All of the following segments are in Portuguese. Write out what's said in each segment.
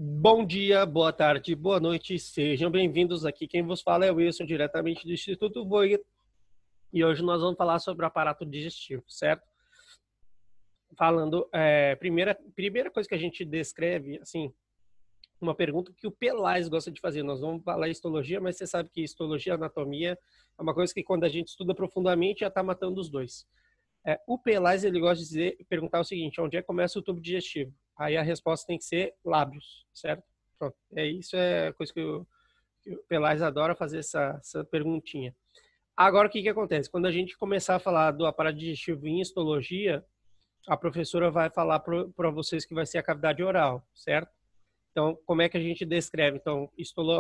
Bom dia, boa tarde, boa noite, sejam bem-vindos aqui. Quem vos fala é o Wilson, diretamente do Instituto Voigt, e hoje nós vamos falar sobre o aparato digestivo, certo? Falando, primeira coisa que a gente descreve, assim, uma pergunta que o Pelais gosta de fazer. Nós vamos falar histologia, mas você sabe que histologia e anatomia é uma coisa que quando a gente estuda profundamente já está matando os dois. O Pelais, ele gosta de perguntar o seguinte: onde é que começa o tubo digestivo? Aí a resposta tem que ser lábios, certo? Pronto. Isso é coisa que o Pelais adora fazer essa perguntinha. Agora, o que acontece? Quando a gente começar a falar do aparato digestivo em histologia, a professora vai falar para vocês que vai ser a cavidade oral, certo? Então, como é que a gente descreve? Então,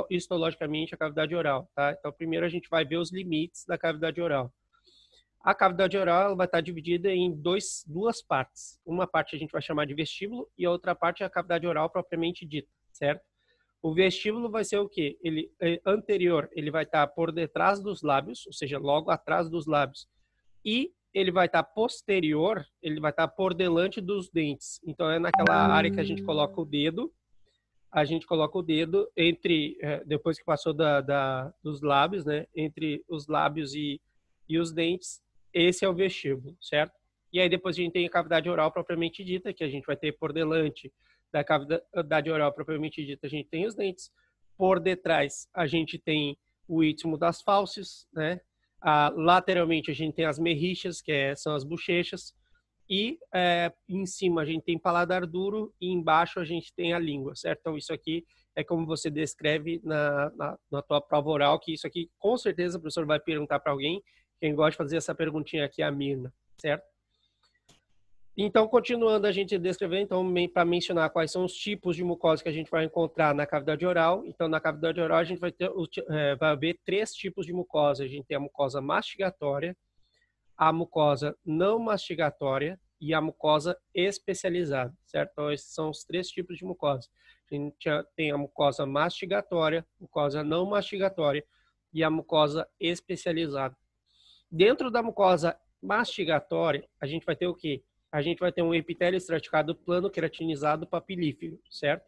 histologicamente, a cavidade oral, tá? Então, primeiro a gente vai ver os limites da cavidade oral. A cavidade oral vai estar dividida em duas partes. Uma parte a gente vai chamar de vestíbulo e a outra parte é a cavidade oral propriamente dita, certo? O vestíbulo vai ser o quê? Ele anterior, ele vai estar por detrás dos lábios, ou seja, logo atrás dos lábios. E ele vai estar posterior, ele vai estar por delante dos dentes. Então é naquela área que a gente coloca o dedo. A gente coloca o dedo entre, depois que passou dos lábios, né? Entre os lábios e os dentes. Esse é o vestíbulo, certo? E aí depois a gente tem a cavidade oral propriamente dita, que a gente vai ter por delante da cavidade oral propriamente dita, a gente tem os dentes. Por detrás, a gente tem o istmo das fauces, né? Lateralmente, a gente tem as mexilhas, são as bochechas. E em cima a gente tem paladar duro e embaixo a gente tem a língua, certo? Então isso aqui é como você descreve na tua prova oral, que isso aqui com certeza o professor vai perguntar para alguém. Quem gosta de fazer essa perguntinha aqui é a Mirna, certo? Então, continuando a gente descrever, então, para mencionar quais são os tipos de mucosa que a gente vai encontrar na cavidade oral. Então, na cavidade oral a gente vai ver três tipos de mucosa. A gente tem a mucosa mastigatória, a mucosa não mastigatória e a mucosa especializada, certo? Então, esses são os três tipos de mucosa. A gente tem a mucosa mastigatória, mucosa não mastigatória e a mucosa especializada. Dentro da mucosa mastigatória, a gente vai ter o quê? A gente vai ter um epitélio estraticado plano queratinizado papilífero, certo?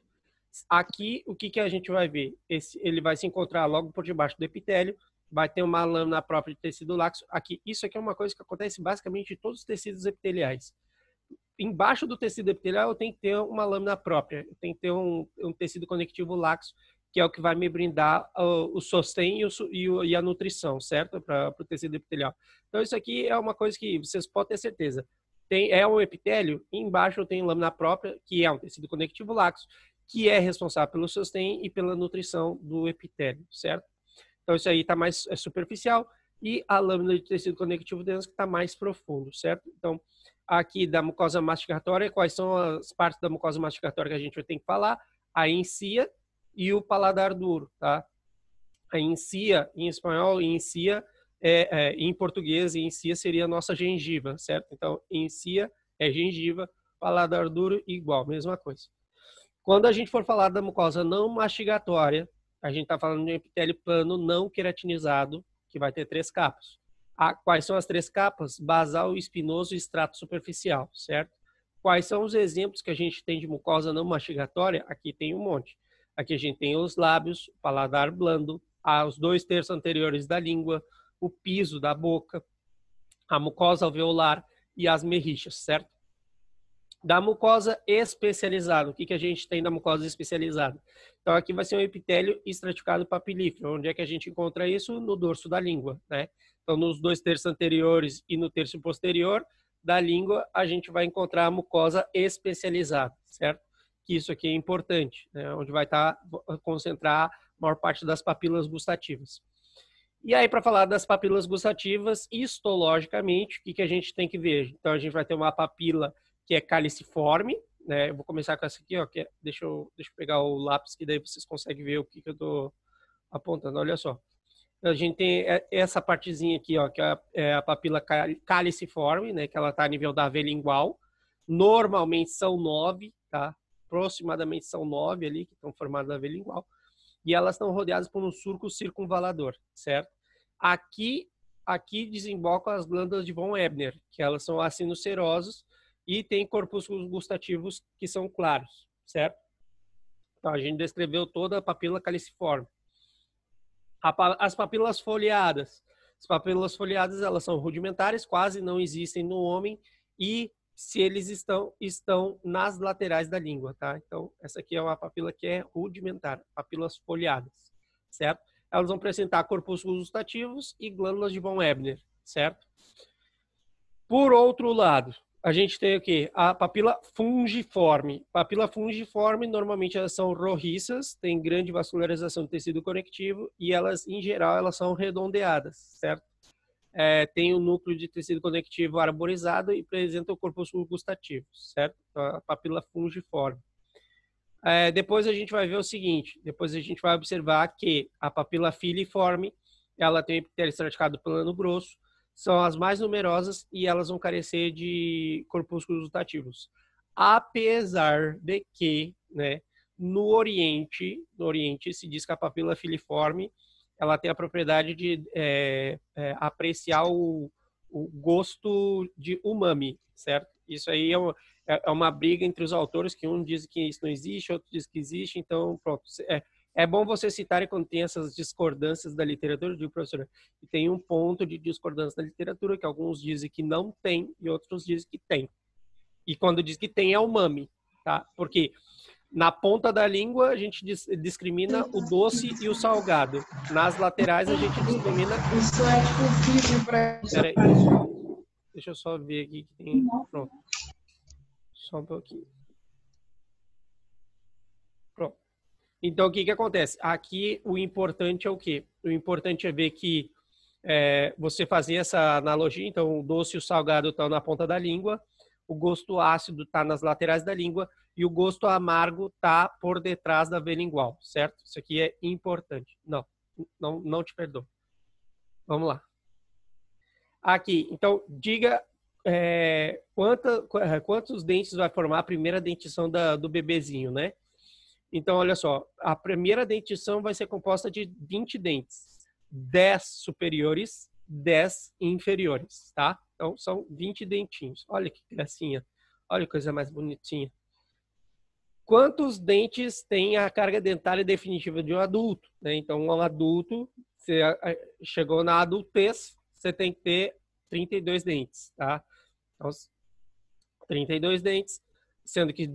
Aqui, o que a gente vai ver? Ele vai se encontrar logo por debaixo do epitélio, vai ter uma lâmina própria de tecido laxo. Isso aqui é uma coisa que acontece basicamente em todos os tecidos epiteliais. Embaixo do tecido epitelial eu tenho que ter uma lâmina própria, eu tenho que ter um tecido conectivo laxo, que é o que vai me brindar o sostém e a nutrição, certo? Para o tecido epitelial. Então isso aqui é uma coisa que vocês podem ter certeza. É um epitélio, e embaixo eu tenho lâmina própria, que é um tecido conectivo laxo, que é responsável pelo sostém e pela nutrição do epitélio, certo? Então isso aí está mais superficial, e a lâmina de tecido conectivo denso que está mais profundo, certo? Então, aqui da mucosa mastigatória, quais são as partes da mucosa mastigatória que a gente vai ter que falar? A encia e o paladar duro, tá? A encia, em espanhol, encia, em português, encia seria a nossa gengiva, certo? Então, encia é gengiva, paladar duro igual, mesma coisa. Quando a gente for falar da mucosa não mastigatória, a gente está falando de um epitélio plano não queratinizado, que vai ter três capas. Quais são as três capas? Basal, espinoso e extrato superficial, certo? Quais são os exemplos que a gente tem de mucosa não mastigatória? Aqui tem um monte. Aqui a gente tem os lábios, o paladar blando, os 2/3 anteriores da língua, o piso da boca, a mucosa alveolar e as mexilhas, certo? Da mucosa especializada, o que a gente tem da mucosa especializada? Então, aqui vai ser um epitélio estratificado papilífero. Onde é que a gente encontra isso? No dorso da língua, né? Então, nos 2/3 anteriores e no terço posterior da língua, a gente vai encontrar a mucosa especializada, certo? Que isso aqui é importante, né? Onde vai concentrar a maior parte das papilas gustativas. E aí, para falar das papilas gustativas, histologicamente, o que a gente tem que ver? Então, a gente vai ter uma papila que é caliciforme, né? Eu vou começar com essa aqui, ó, deixa eu pegar o lápis, que daí vocês conseguem ver o que eu estou apontando. Olha só. A gente tem essa partezinha aqui, ó, que é a papila caliciforme, né? Que ela está a nível da veia lingual. Normalmente são 9, tá? Aproximadamente são 9 ali, que estão formadas na veia lingual. E elas estão rodeadas por um surco circunvalador, certo? Aqui desembocam as glândulas de von Ebner, que elas são acinocerosos e tem corpúsculos gustativos que são claros, certo? Então, a gente descreveu toda a papila caliciforme. As papilas foliadas. As papilas foliadas, elas são rudimentares, quase não existem no homem e se eles estão nas laterais da língua, tá? Então, essa aqui é uma papila que é rudimentar, papilas foliadas, certo? Elas vão apresentar corpúsculos gustativos e glândulas de von Ebner, certo? Por outro lado, a gente tem o quê? A papila fungiforme. Papila fungiforme, normalmente elas são rorriças, tem grande vascularização do tecido conectivo e elas, em geral, elas são redondeadas, certo? Tem um núcleo de tecido conectivo arborizado e apresenta o corpúsculo gustativo, certo? Então, a papila fungiforme. Depois a gente vai ver o seguinte, depois a gente vai observar que a papila filiforme, ela tem o epitélio estraticado plano grosso, são as mais numerosas e elas vão carecer de corpúsculos gustativos. Apesar de que, né, no Oriente se diz que a papila filiforme ela tem a propriedade de apreciar o gosto de umami, certo? Isso aí é uma briga entre os autores, que um diz que isso não existe, outro diz que existe, então, pronto. É bom você citar quando tem essas discordâncias da literatura, digo, professor, e tem um ponto de discordância da literatura, que alguns dizem que não tem e outros dizem que tem. E quando diz que tem, é umami, tá? Porque na ponta da língua, a gente discrimina o doce e o salgado. Nas laterais, a gente discrimina... Isso é tipo vídeo para... Peraí. Deixa eu só ver aqui que tem... Pronto. Só um pouquinho. Pronto. Então, o que acontece? Aqui, o importante é o quê? O importante é ver que você fazer essa analogia. Então, o doce e o salgado estão na ponta da língua, o gosto ácido está nas laterais da língua e o gosto amargo está por detrás da veia lingual, certo? Isso aqui é importante. Não te perdoo. Vamos lá. Aqui, então, diga quantos dentes vai formar a primeira dentição do bebezinho, né? Então, olha só, a primeira dentição vai ser composta de 20 dentes, 10 superiores, 10 inferiores, tá? Então, são 20 dentinhos. Olha que gracinha, olha que coisa mais bonitinha. Quantos dentes tem a carga dentária definitiva de um adulto, né? Então, um adulto, você chegou na adultez, você tem que ter 32 dentes, tá? Então, 32 dentes, sendo que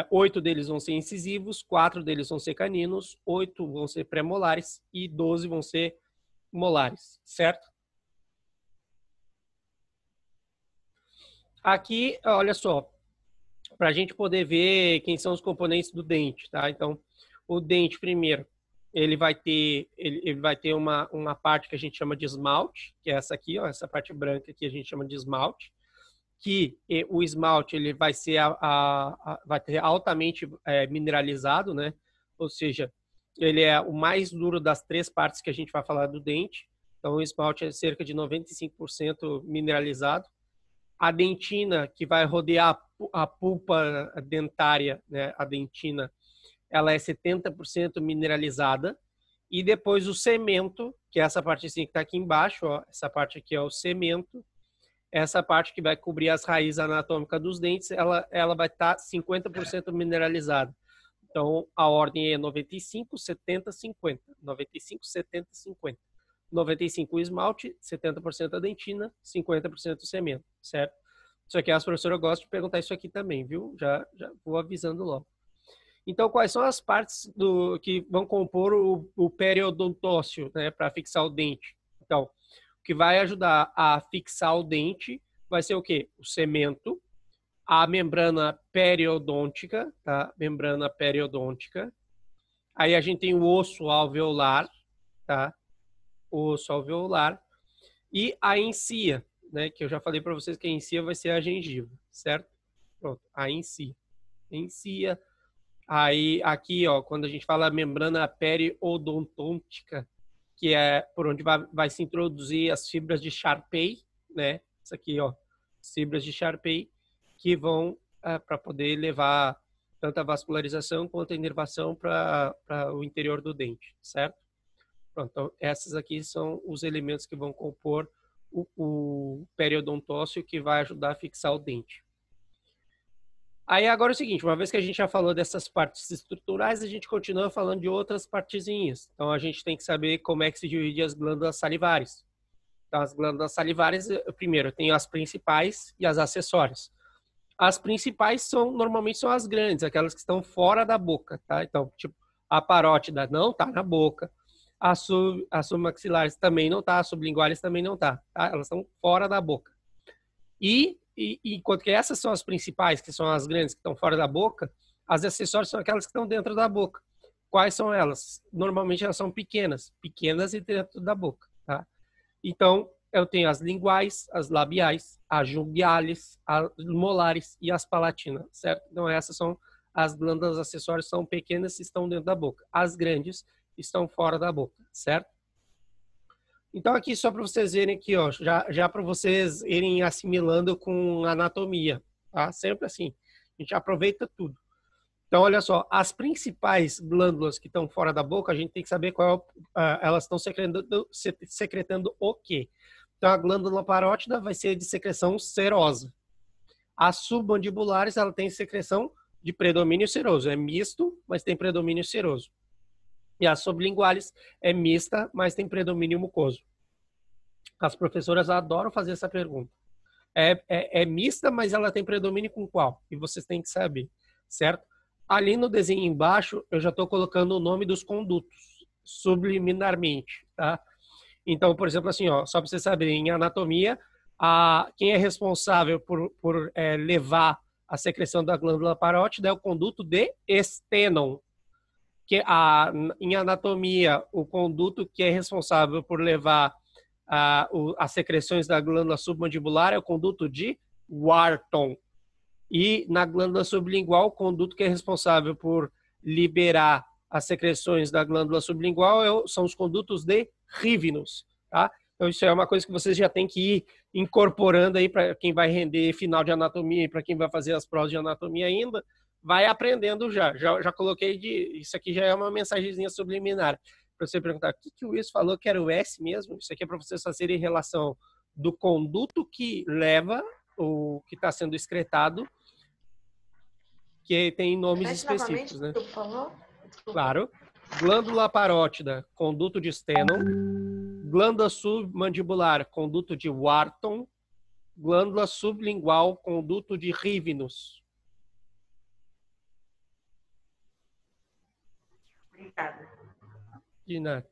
8 deles vão ser incisivos, 4 deles vão ser caninos, 8 vão ser pré-molares e 12 vão ser molares, certo? Aqui, olha só, para a gente poder ver quem são os componentes do dente, tá? Então, o dente, primeiro, ele vai ter uma parte que a gente chama de esmalte, que é essa aqui, ó, essa parte branca que a gente chama de esmalte, que o esmalte ele vai ser vai ter altamente mineralizado, né? Ou seja, ele é o mais duro das 3 partes que a gente vai falar do dente. Então, o esmalte é cerca de 95% mineralizado. A dentina, que vai rodear a pulpa dentária, né? A dentina, ela é 70% mineralizada. E depois o cemento, que é essa parte assim que está aqui embaixo, ó, essa parte aqui é o cemento. Essa parte que vai cobrir as raízes anatômicas dos dentes, ela vai estar 50% mineralizada. Então, a ordem é 95, 70, 50. 95, 70, 50. 95 o esmalte, 70% a dentina, 50% o cemento, certo? Isso aqui as professoras gostam de perguntar isso aqui também, viu? Já vou avisando logo. Então, quais são as partes que vão compor o periodontócio, né, para fixar o dente? Então, o que vai ajudar a fixar o dente vai ser o quê? O cemento, a membrana periodôntica, tá? Membrana periodôntica. Aí a gente tem o osso alveolar, tá? O osso alveolar. E a encia, né? Que eu já falei para vocês que a encia vai ser a gengiva, certo? Pronto, a encia. Encia. Aí, aqui, ó, quando a gente fala membrana periodontôntica, que é por onde vai se introduzir as fibras de Sharpey, né? Isso aqui, ó, fibras de Sharpey, que vão para poder levar tanto a vascularização quanto a inervação para o interior do dente, certo? Pronto, então, essas aqui são os elementos que vão compor o periodontócio que vai ajudar a fixar o dente. Aí agora é o seguinte, uma vez que a gente já falou dessas partes estruturais, a gente continua falando de outras partezinhas. Então a gente tem que saber como é que se divide as glândulas salivares. Então as glândulas salivares, primeiro, tem as principais e as acessórias. As principais normalmente são as grandes, aquelas que estão fora da boca, tá? Então, tipo, a parótida não tá na boca, as submaxilares também não tá, as sublinguares também não tá? Elas estão fora da boca. E enquanto que essas são as principais, que são as grandes que estão fora da boca, as acessórias são aquelas que estão dentro da boca. Quais são elas? Normalmente elas são pequenas e dentro da boca, tá? Então, eu tenho as linguais, as labiais, as junguiales, as molares e as palatinas, certo? Então, essas são as glândulas acessórias, são pequenas e estão dentro da boca. As grandes estão fora da boca, certo? Então, aqui só para vocês verem aqui, ó, já para vocês irem assimilando com anatomia, tá? Sempre assim. A gente aproveita tudo. Então, olha só, as principais glândulas que estão fora da boca, a gente tem que saber elas estão secretando o quê? Então, a glândula parótida vai ser de secreção serosa. As submandibulares, ela tem secreção de predomínio seroso. É misto, mas tem predomínio seroso. E as sublinguales é mista, mas tem predomínio mucoso. As professoras adoram fazer essa pergunta. É mista, mas ela tem predomínio com qual? E vocês têm que saber, certo? Ali no desenho embaixo, eu já estou colocando o nome dos condutos, subliminarmente, tá? Então, por exemplo, assim, ó, só para vocês saberem, em anatomia, quem é responsável por levar a secreção da glândula parótida é o conduto de Stennon. Em anatomia, o conduto que é responsável por levar as secreções da glândula submandibular é o conduto de Wharton. E na glândula sublingual, o conduto que é responsável por liberar as secreções da glândula sublingual são os condutos de Rivinus, tá? Então isso é uma coisa que vocês já têm que ir incorporando aí para quem vai render final de anatomia e para quem vai fazer as provas de anatomia ainda, vai aprendendo já coloquei isso aqui já é uma mensagenzinha subliminar para você perguntar o que o Wilson falou que era o S mesmo. Isso aqui é para vocês fazerem relação do conduto que leva o que está sendo excretado, que tem nomes específicos, né? Claro. Glândula parótida, conduto de Stennon. Glândula submandibular, conduto de Wharton. Glândula sublingual, conduto de Rivinus. Obrigada. De nada.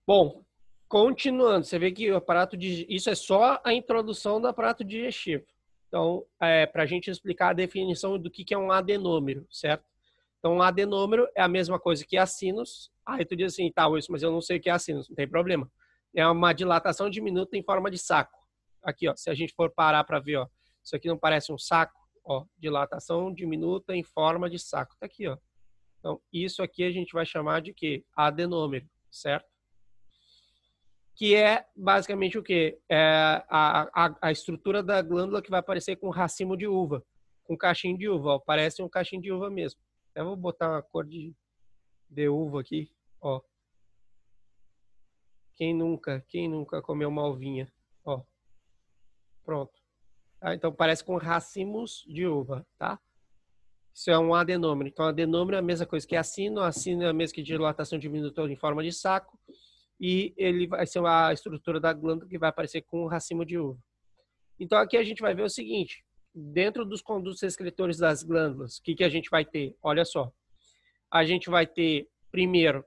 Bom, continuando, você vê que o aparato isso é só a introdução do aparato digestivo. Então, para a gente explicar a definição do que é um adenômero, certo? Então, um adenômero é a mesma coisa que a sinus. Aí tu diz assim, tá, Wilson, mas eu não sei o que é a sinus. Não tem problema. É uma dilatação diminuta em forma de saco. Aqui, ó, se a gente for parar para ver, ó, isso aqui não parece um saco? Ó, dilatação diminuta em forma de saco. Tá aqui, ó. Então, isso aqui a gente vai chamar de quê? Adenômero, certo? Que é basicamente o quê? É a estrutura da glândula que vai aparecer com racimo de uva, com cachinho de uva. Ó, parece um cachinho de uva mesmo. Eu vou botar uma cor de uva aqui, ó. Quem nunca comeu uma uvinha? Ó, pronto. Tá? Então parece com racimos de uva, tá? Isso é um adenômero. Então adenômero é a mesma coisa que a sino é a mesma que dilatação diminuta em forma de saco. E ele vai ser a estrutura da glândula que vai aparecer com o racimo de uva. Então aqui a gente vai ver o seguinte, dentro dos condutos excretores das glândulas, o que a gente vai ter? Olha só, a gente vai ter, primeiro,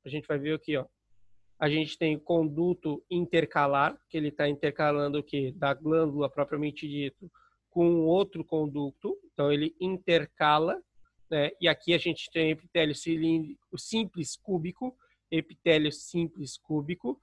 a gente vai ver aqui, ó, a gente tem o conduto intercalar, que ele está intercalando o quê? Da glândula propriamente dito com outro conduto, então ele intercala, né? E aqui a gente tem epitélio cilíndrico simples cúbico, epitélio simples cúbico.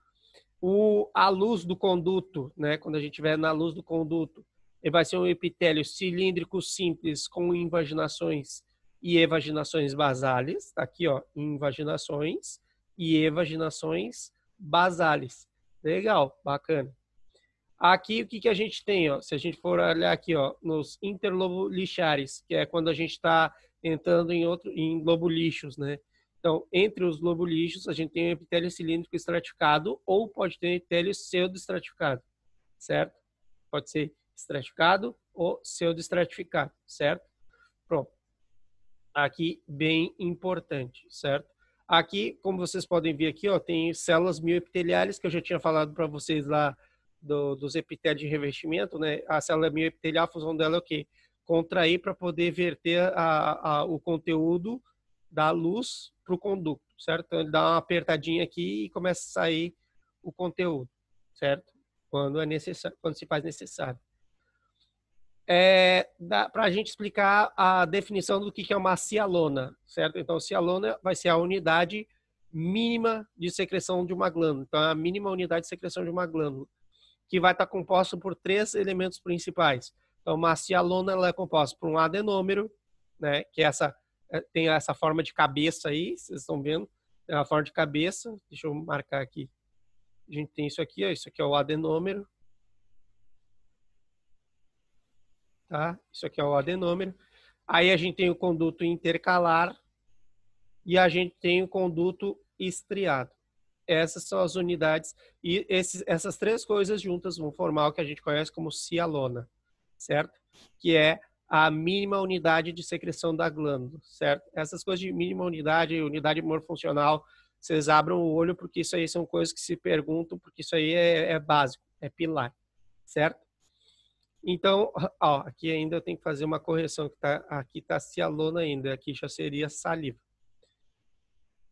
A luz do conduto, né? Quando a gente estiver na luz do conduto, ele vai ser um epitélio cilíndrico simples com invaginações e evaginações basales. Tá aqui, ó, invaginações e evaginações basales. Legal, bacana. Aqui o que a gente tem, ó? Se a gente for olhar aqui, ó, nos interlobulixares, que é quando a gente está entrando em lobulixos, né? Então, entre os lobulixos, a gente tem um epitélio cilíndrico estratificado ou pode ter epitélio pseudoestratificado, certo? Pode ser estratificado o pseudoestratificado, certo? Pronto. Aqui, bem importante, certo? Aqui, como vocês podem ver aqui, ó, tem células mioepiteliais, que eu já tinha falado para vocês lá dos epitélios de revestimento, né? A célula mioepitelial, a função dela é o quê? Contrair para poder verter o conteúdo da luz para o conduto, certo? Então, ele dá uma apertadinha aqui e começa a sair o conteúdo, certo? Quando é necessário, quando se faz necessário. Para a gente explicar a definição do que é uma cialona, certo? Então, cialona vai ser a unidade mínima de secreção de uma glândula. Então, é a mínima unidade de secreção de uma glândula, que vai estar composta por 3 elementos principais. Então, uma cialona ela é composta por um adenômero, né? Que tem essa forma de cabeça aí, vocês estão vendo? Tem a forma de cabeça. Deixa eu marcar aqui. A gente tem isso aqui, ó, isso aqui é o adenômero. Tá? Isso aqui é o adenômero. Aí a gente tem o conduto intercalar e a gente tem o conduto estriado. Essas são as unidades e essas 3 coisas juntas vão formar o que a gente conhece como cialona, certo? Que é a mínima unidade de secreção da glândula, certo? Essas coisas de mínima unidade morfuncional, vocês abram o olho porque isso aí são coisas que se perguntam, porque isso aí é básico, é pilar, certo? Então, ó, aqui ainda eu tenho que fazer uma correção, que aqui está cialona ainda, aqui já seria saliva.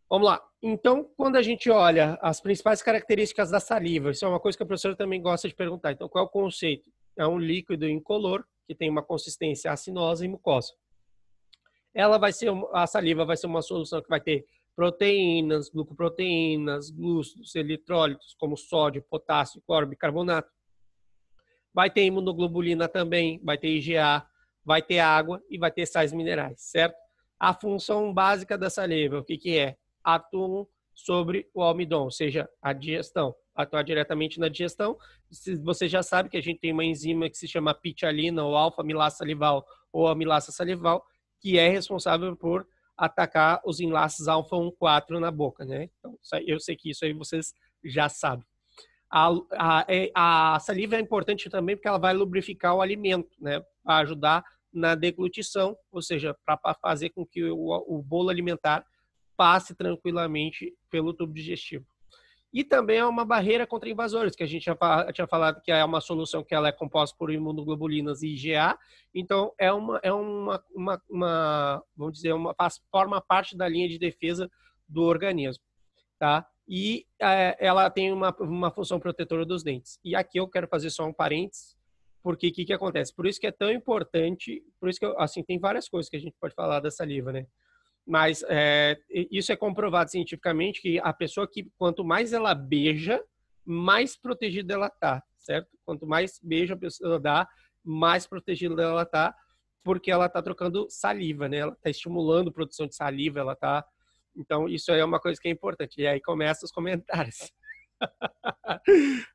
Vamos lá. Então, quando a gente olha as principais características da saliva, isso é uma coisa que a professora também gosta de perguntar. Então, qual é o conceito? É um líquido incolor, que tem uma consistência acinosa e mucosa. A saliva vai ser uma solução que vai ter proteínas, glucoproteínas, glúcidos, eletrólitos, como sódio, potássio, cloro, bicarbonato. Vai ter imunoglobulina também, vai ter IgA, vai ter água e vai ter sais minerais, certo? A função básica da saliva, o que é? Atuam sobre o almidom, ou seja, a digestão. Atuar diretamente na digestão. Você já sabe que a gente tem uma enzima que se chama pitialina ou alfa-amilase salival ou amilase salival, que é responsável por atacar os enlaces alfa-1,4 na boca, né? Então, eu sei que isso aí vocês já sabem. A saliva é importante também porque ela vai lubrificar o alimento, né? Para ajudar na deglutição, ou seja, para fazer com que o bolo alimentar passe tranquilamente pelo tubo digestivo. E também é uma barreira contra invasores, que a gente já tinha falado que é uma solução que ela é composta por imunoglobulinas e IgA, então vamos dizer, forma parte da linha de defesa do organismo, tá? E ela tem uma função protetora dos dentes. E aqui eu quero fazer só um parênteses, porque o que acontece? Por isso que é tão importante, por isso que, assim, tem várias coisas que a gente pode falar da saliva, né? Mas isso é comprovado cientificamente que a pessoa que, quanto mais ela beija, mais protegida ela tá, certo? Quanto mais beijo a pessoa dá, mais protegida ela tá, porque ela tá trocando saliva, né? Ela tá estimulando a produção de saliva, ela tá... Então, isso aí é uma coisa que é importante. E aí começam os comentários.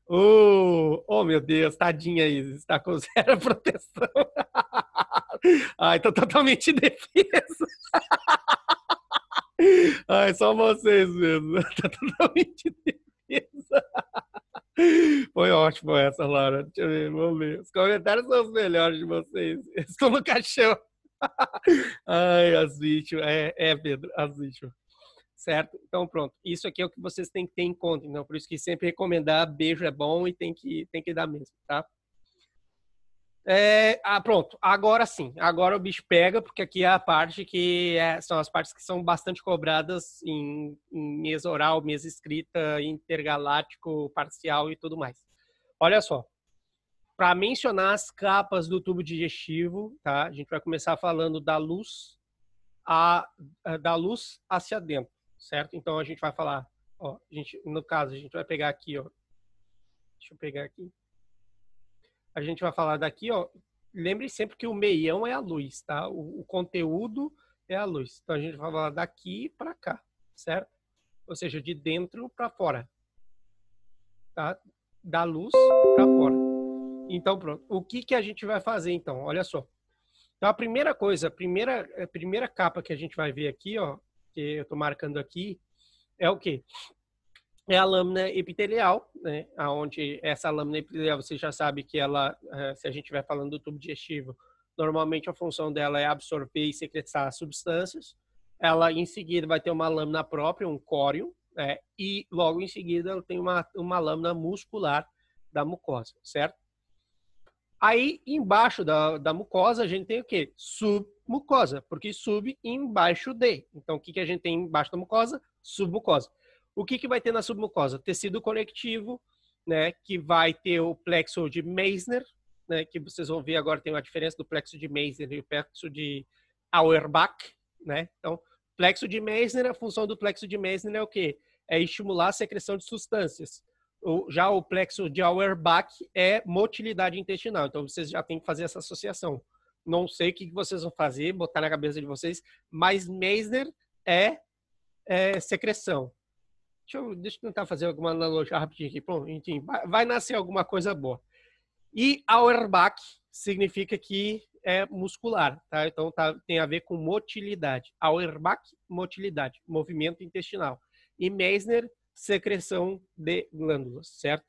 Oh, meu Deus, tadinha Isis, está com 0 proteção. Ai, tô totalmente indefesa. Ai, só vocês mesmo. Tá totalmente indefesa. Foi ótimo essa, Laura. Deixa eu ver, vamos ver. Os comentários são os melhores de vocês. Estou no caixão. Ai, as vítimas. Pedro, as vítimas. Certo? Então, pronto. Isso aqui é o que vocês têm que ter em conta. Então, por isso que sempre recomendar beijo é bom e tem que dar mesmo, tá? Pronto. Agora sim. Agora o bicho pega, porque aqui é a parte que são as partes que são bastante cobradas em mesa oral, mesa escrita, intergaláctico, parcial e tudo mais. Olha só. Para mencionar as capas do tubo digestivo, tá? A gente vai começar falando da luz hacia dentro. Certo? Então a gente vai falar, ó, no caso, a gente vai pegar aqui, ó. Deixa eu pegar aqui. A gente vai falar daqui, ó. Lembre sempre que o meião é a luz, tá? O conteúdo é a luz. Então a gente vai falar daqui para cá, certo? Ou seja, de dentro para fora. Tá? Da luz para fora. Então pronto. O que a gente vai fazer então? Olha só. Então a primeira coisa, a primeira capa que a gente vai ver aqui, ó, que eu estou marcando aqui, é o quê? é a lâmina epitelial, né? Onde essa lâmina epitelial, você já sabe que ela, se a gente estiver falando do tubo digestivo, normalmente a função dela é absorver e secretar substâncias. Ela, em seguida, vai ter uma lâmina própria, um córeo, né? E logo em seguida ela tem uma lâmina muscular da mucosa, certo? Aí, embaixo da mucosa, a gente tem o quê? Submucosa, porque sub embaixo de. Então, o que a gente tem embaixo da mucosa? Submucosa. O que vai ter na submucosa? Tecido conectivo, né, que vai ter o plexo de Meissner, né, que vocês vão ver agora tem uma diferença do plexo de Meissner e o plexo de Auerbach, né? Então, plexo de Meissner, a função do plexo de Meissner é o quê? É estimular a secreção de substâncias. Já o plexo de Auerbach é motilidade intestinal. Então, vocês já têm que fazer essa associação. Não sei o que vocês vão fazer, botar na cabeça de vocês, mas Meissner é secreção. Deixa eu tentar fazer alguma analogia rapidinho aqui. Pronto, enfim, vai nascer alguma coisa boa. E Auerbach significa que é muscular, tá? Então tem a ver com motilidade. Auerbach, motilidade, movimento intestinal. E Meissner, secreção de glândulas, certo?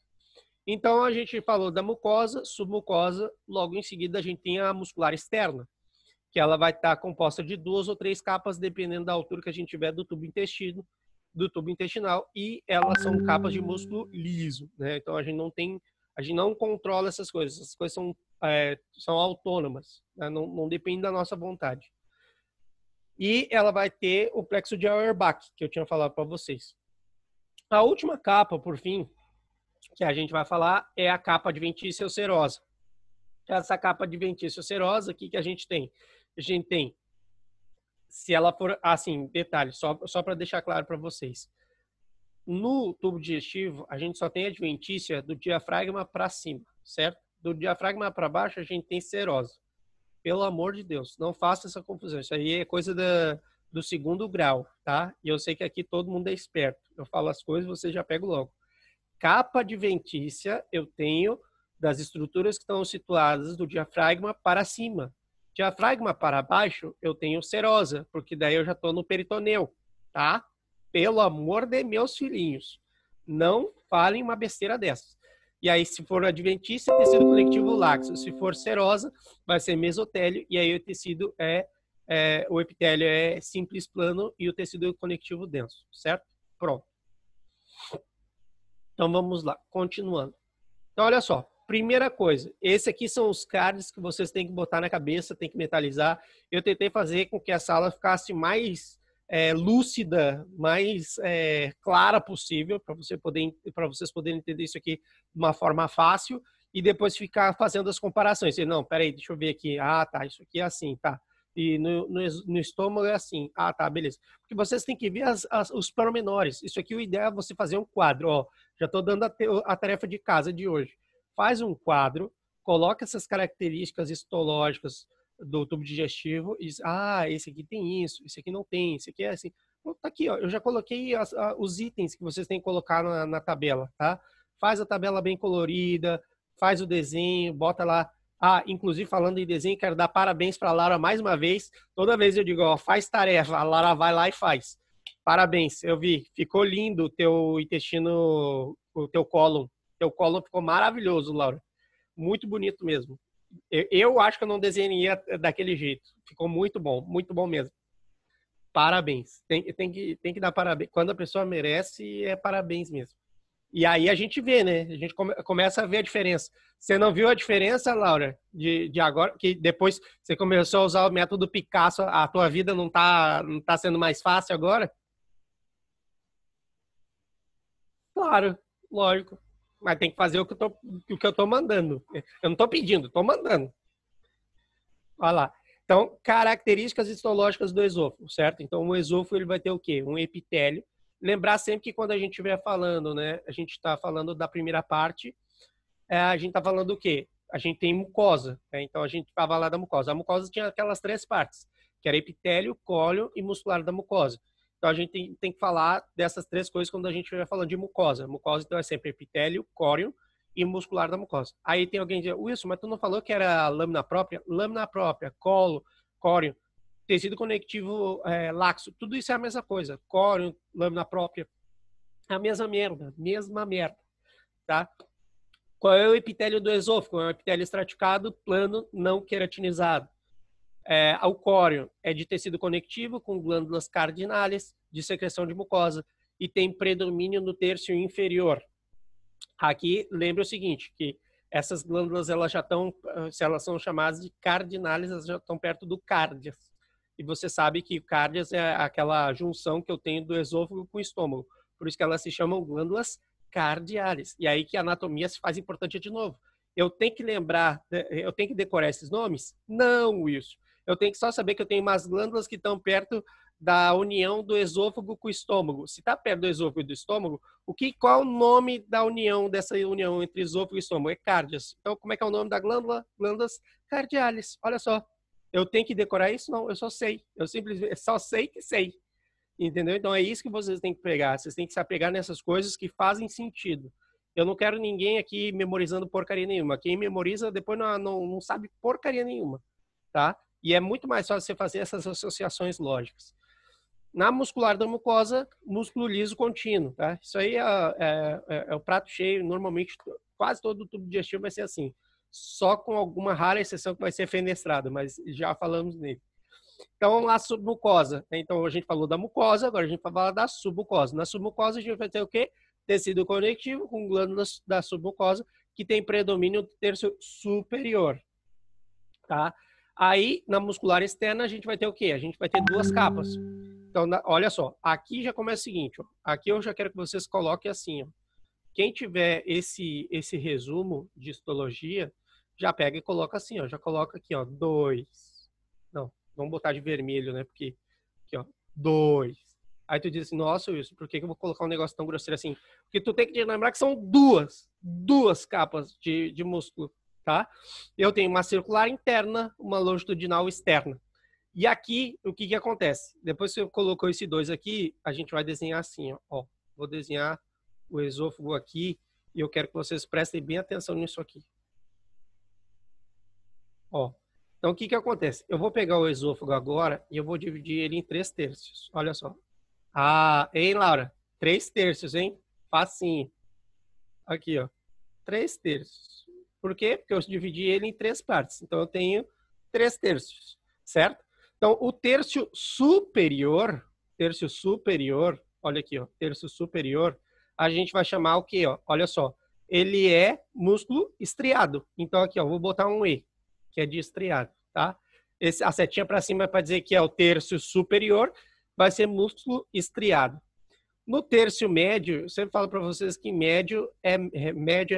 Então a gente falou da mucosa, submucosa, logo em seguida a gente tem a muscular externa, que ela vai estar composta de 2 ou 3 capas, dependendo da altura que a gente tiver do tubo intestinal, e elas são capas de músculo liso, né? Então a gente não controla essas coisas são autônomas, né? Não depende da nossa vontade. E ela vai ter o plexo de Auerbach, que eu tinha falado para vocês. A última capa, por fim, que a gente vai falar é a capa adventícia serosa. Essa capa adventícia serosa, o que a gente tem? A gente tem, se ela for assim, detalhe, só para deixar claro para vocês. No tubo digestivo, a gente só tem adventícia do diafragma para cima, certo? Do diafragma para baixo, a gente tem serosa. Pelo amor de Deus, não faça essa confusão. Isso aí é coisa do 2º grau, tá? E eu sei que aqui todo mundo é esperto. Eu falo as coisas, você já pega logo. Capa adventícia, eu tenho das estruturas que estão situadas do diafragma para cima. Diafragma para baixo, eu tenho serosa, porque daí eu já estou no peritoneu, tá? Pelo amor de meus filhinhos, não falem uma besteira dessas. E aí, se for adventícia, tecido conectivo laxo. Se for serosa, vai ser mesotélio, e aí o tecido o epitélio é simples plano e o tecido conectivo denso, certo? Pronto. Então, vamos lá, continuando. Então, olha só, primeira coisa, esse aqui são os cards que vocês têm que botar na cabeça, tem que metalizar. Eu tentei fazer com que a sala ficasse mais lúcida, mais clara possível, para vocês poderem entender isso aqui de uma forma fácil e depois ficar fazendo as comparações. Não, peraí, deixa eu ver aqui. Ah, tá, isso aqui é assim, tá. E no estômago é assim. Ah, tá, beleza. Porque vocês têm que ver os pormenores. Isso aqui, o ideal é você fazer um quadro. Ó, já estou dando a tarefa de casa de hoje. Faz um quadro, coloca essas características histológicas do tubo digestivo e diz, esse aqui tem isso, esse aqui não tem, esse aqui é assim. Então, tá aqui, ó, eu já coloquei os itens que vocês têm que colocar na tabela, tá? Faz a tabela bem colorida, faz o desenho, bota lá. Inclusive, falando em desenho, quero dar parabéns para a Lara mais uma vez. Toda vez eu digo, ó, faz tarefa, a Lara vai lá e faz. Parabéns, eu vi, ficou lindo o teu intestino, o teu cólon. Teu cólon ficou maravilhoso, Laura. Muito bonito mesmo. Eu acho que eu não desenharia daquele jeito. Ficou muito bom mesmo. Parabéns. Tem que dar parabéns. Quando a pessoa merece, é parabéns mesmo. E aí a gente vê, né? A gente começa a ver a diferença. Você não viu a diferença, Laura, de agora, que depois você começou a usar o método Picasso, a tua vida não tá sendo mais fácil agora? Claro, lógico. Mas tem que fazer o que eu tô mandando. Eu não tô pedindo, tô mandando. Olha lá. Então, características histológicas do esôfago, certo? Então, o esôfago ele vai ter o quê? Um epitélio. Lembrar sempre que quando a gente estiver falando, né? A gente está falando da primeira parte, a gente está falando do quê? A gente tem mucosa, né? Então a gente estava lá da mucosa. A mucosa tinha aquelas 3 partes, que era epitélio, cólon e muscular da mucosa. Então a gente tem que falar dessas 3 coisas quando a gente estiver falando de mucosa. Mucosa, então, é sempre epitélio, cólon e muscular da mucosa. Aí tem alguém que diz, Wilson, mas tu não falou que era lâmina própria? Lâmina própria, colo, córeo, tecido conectivo laxo, tudo isso é a mesma coisa. Córeo, lâmina própria. A mesma merda, tá? Qual é o epitélio do esôfago? É um epitélio estraticado, plano, não queratinizado. O córeo é de tecido conectivo, com glândulas cardinais, de secreção de mucosa, e tem predomínio no terço inferior. Aqui, lembra o seguinte, que essas glândulas, elas já estão, se elas são chamadas de cardinais, elas já estão perto do cárdias. E você sabe que o cárdias é aquela junção que eu tenho do esôfago com o estômago. Por isso que elas se chamam glândulas cardiais. E aí que a anatomia se faz importante de novo. Eu tenho que lembrar, eu tenho que decorar esses nomes? Não, Wilson. Eu tenho que só saber que eu tenho umas glândulas que estão perto da união do esôfago com o estômago. Se está perto do esôfago e do estômago, qual é o nome da união, dessa união entre esôfago e estômago? É cárdias. Então, como é que é o nome da glândula? Glândulas cardiais. Olha só. Eu tenho que decorar isso? Não, eu só sei. Eu simplesmente só sei que sei. Entendeu? Então, é isso que vocês têm que pegar. Vocês têm que se apegar nessas coisas que fazem sentido. Eu não quero ninguém aqui memorizando porcaria nenhuma. Quem memoriza, depois não sabe porcaria nenhuma. Tá? E é muito mais fácil você fazer essas associações lógicas. Na muscular da mucosa, músculo liso contínuo, tá? Isso aí é o prato cheio. Normalmente, quase todo tubo digestivo vai ser assim. Só com alguma rara exceção que vai ser fenestrado, mas já falamos nele. Então, a submucosa. Então, a gente falou da mucosa, agora a gente vai falar da submucosa. Na submucosa, a gente vai ter o quê? Tecido conectivo com glândulas da submucosa, que tem predomínio do terço superior, tá? Aí, na muscular externa, a gente vai ter o quê? A gente vai ter duas capas. Então, olha só, aqui já começa o seguinte, ó. Aqui eu já quero que vocês coloquem assim, ó. Quem tiver esse resumo de histologia, já pega e coloca assim, ó. Já coloca aqui, ó, 2. Não, vamos botar de vermelho, né? Porque aqui, ó, 2. Aí tu diz assim, nossa, Wilson, por que eu vou colocar um negócio tão grosseiro assim? Porque tu tem que lembrar que são duas capas de músculo, tá? Eu tenho uma circular interna, uma longitudinal externa. E aqui, o que acontece? Depois que você colocou esse 2 aqui, a gente vai desenhar assim, ó. Vou desenhar o esôfago aqui e eu quero que vocês prestem bem atenção nisso aqui. Ó. Então, o que acontece? Eu vou pegar o esôfago agora e eu vou dividir ele em 3 terços. Olha só. Hein, Laura? 3 terços, hein? Facinho. Aqui, ó. 3 terços. Por quê? Porque eu dividi ele em 3 partes. Então, eu tenho 3 terços, certo? Então, o terço superior, olha aqui, ó, terço superior, a gente vai chamar o quê, ó? Olha só, ele é músculo estriado. Então, aqui, ó, vou botar um E, que é de estriado, tá? A setinha para cima é para dizer que é o terço superior, vai ser músculo estriado. No terço médio, eu sempre falo para vocês que médio é merda,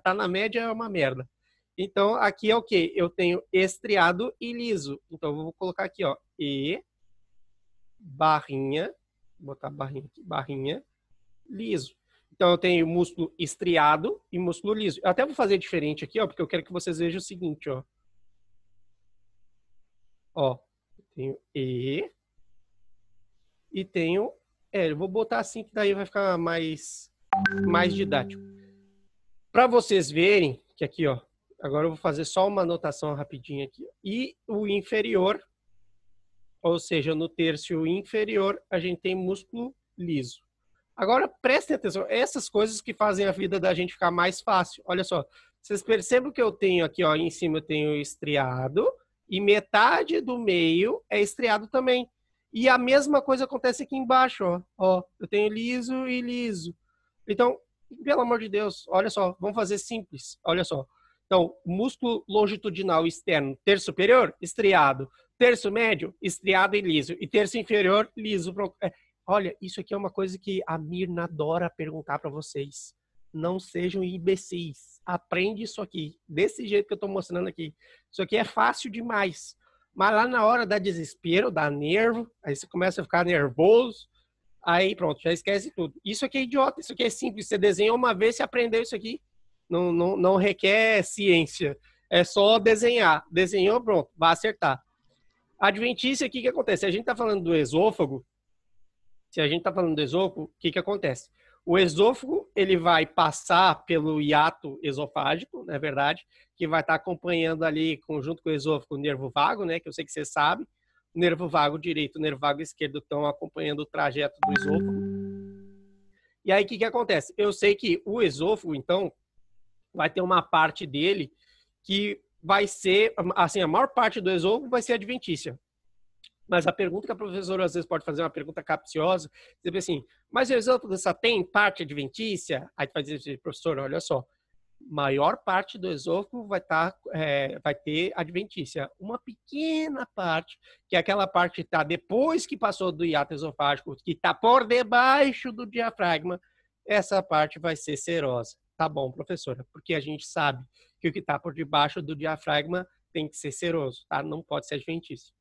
tá na média é uma merda. Então, aqui é o quê? Eu tenho estriado e liso. Então, eu vou colocar aqui, ó, E, barrinha, vou botar barrinha aqui, barrinha, liso. Então, eu tenho músculo estriado e músculo liso. Eu até vou fazer diferente aqui, ó, porque eu quero que vocês vejam o seguinte, ó. Ó, eu tenho E e tenho L. Eu vou botar assim, que daí vai ficar mais didático. Para vocês verem que aqui, ó, agora eu vou fazer só uma anotação rapidinha aqui. E o inferior, ou seja, no terço inferior, a gente tem músculo liso. Agora, prestem atenção, essas coisas que fazem a vida da gente ficar mais fácil. Olha só, vocês percebem que eu tenho aqui, ó, em cima eu tenho estriado e metade do meio é estriado também. E a mesma coisa acontece aqui embaixo, ó. Ó, eu tenho liso e liso. Então, pelo amor de Deus, olha só, vamos fazer simples, olha só. Então, músculo longitudinal externo, terço superior, estriado. Terço médio, estriado e liso. E terço inferior, liso. Olha, isso aqui é uma coisa que a Mirna adora perguntar para vocês. Não sejam imbecis. Aprende isso aqui, desse jeito que eu estou mostrando aqui. Isso aqui é fácil demais. Mas lá na hora dá desespero, dá nervo, aí você começa a ficar nervoso. Aí pronto, já esquece tudo. Isso aqui é idiota, isso aqui é simples. Você desenhou uma vez, você aprendeu isso aqui. Não requer ciência. É só desenhar. Desenhou, pronto, vai acertar. Adventícia, o que acontece? Se a gente está falando do esôfago, o que acontece? O esôfago, ele vai passar pelo hiato esofágico, na verdade, que vai estar acompanhando ali, junto com o esôfago, o nervo vago, né? Que eu sei que você sabe. nervo vago direito, nervo vago esquerdo estão acompanhando o trajeto do esôfago. E aí, o que acontece? Eu sei que o esôfago, então, vai ter uma parte dele que vai ser, assim, a maior parte do esôfago vai ser adventícia. Mas a pergunta que a professora às vezes pode fazer, uma pergunta capciosa, dizer assim, mas o esôfago só tem parte adventícia? Aí tu vai dizer assim, professor, olha só, maior parte do esôfago vai ter adventícia. Uma pequena parte, que é aquela parte que está depois que passou do hiato esofágico, que está por debaixo do diafragma, essa parte vai ser serosa. Tá bom, professora, porque a gente sabe que o que está por debaixo do diafragma tem que ser seroso, tá? Não pode ser adventício.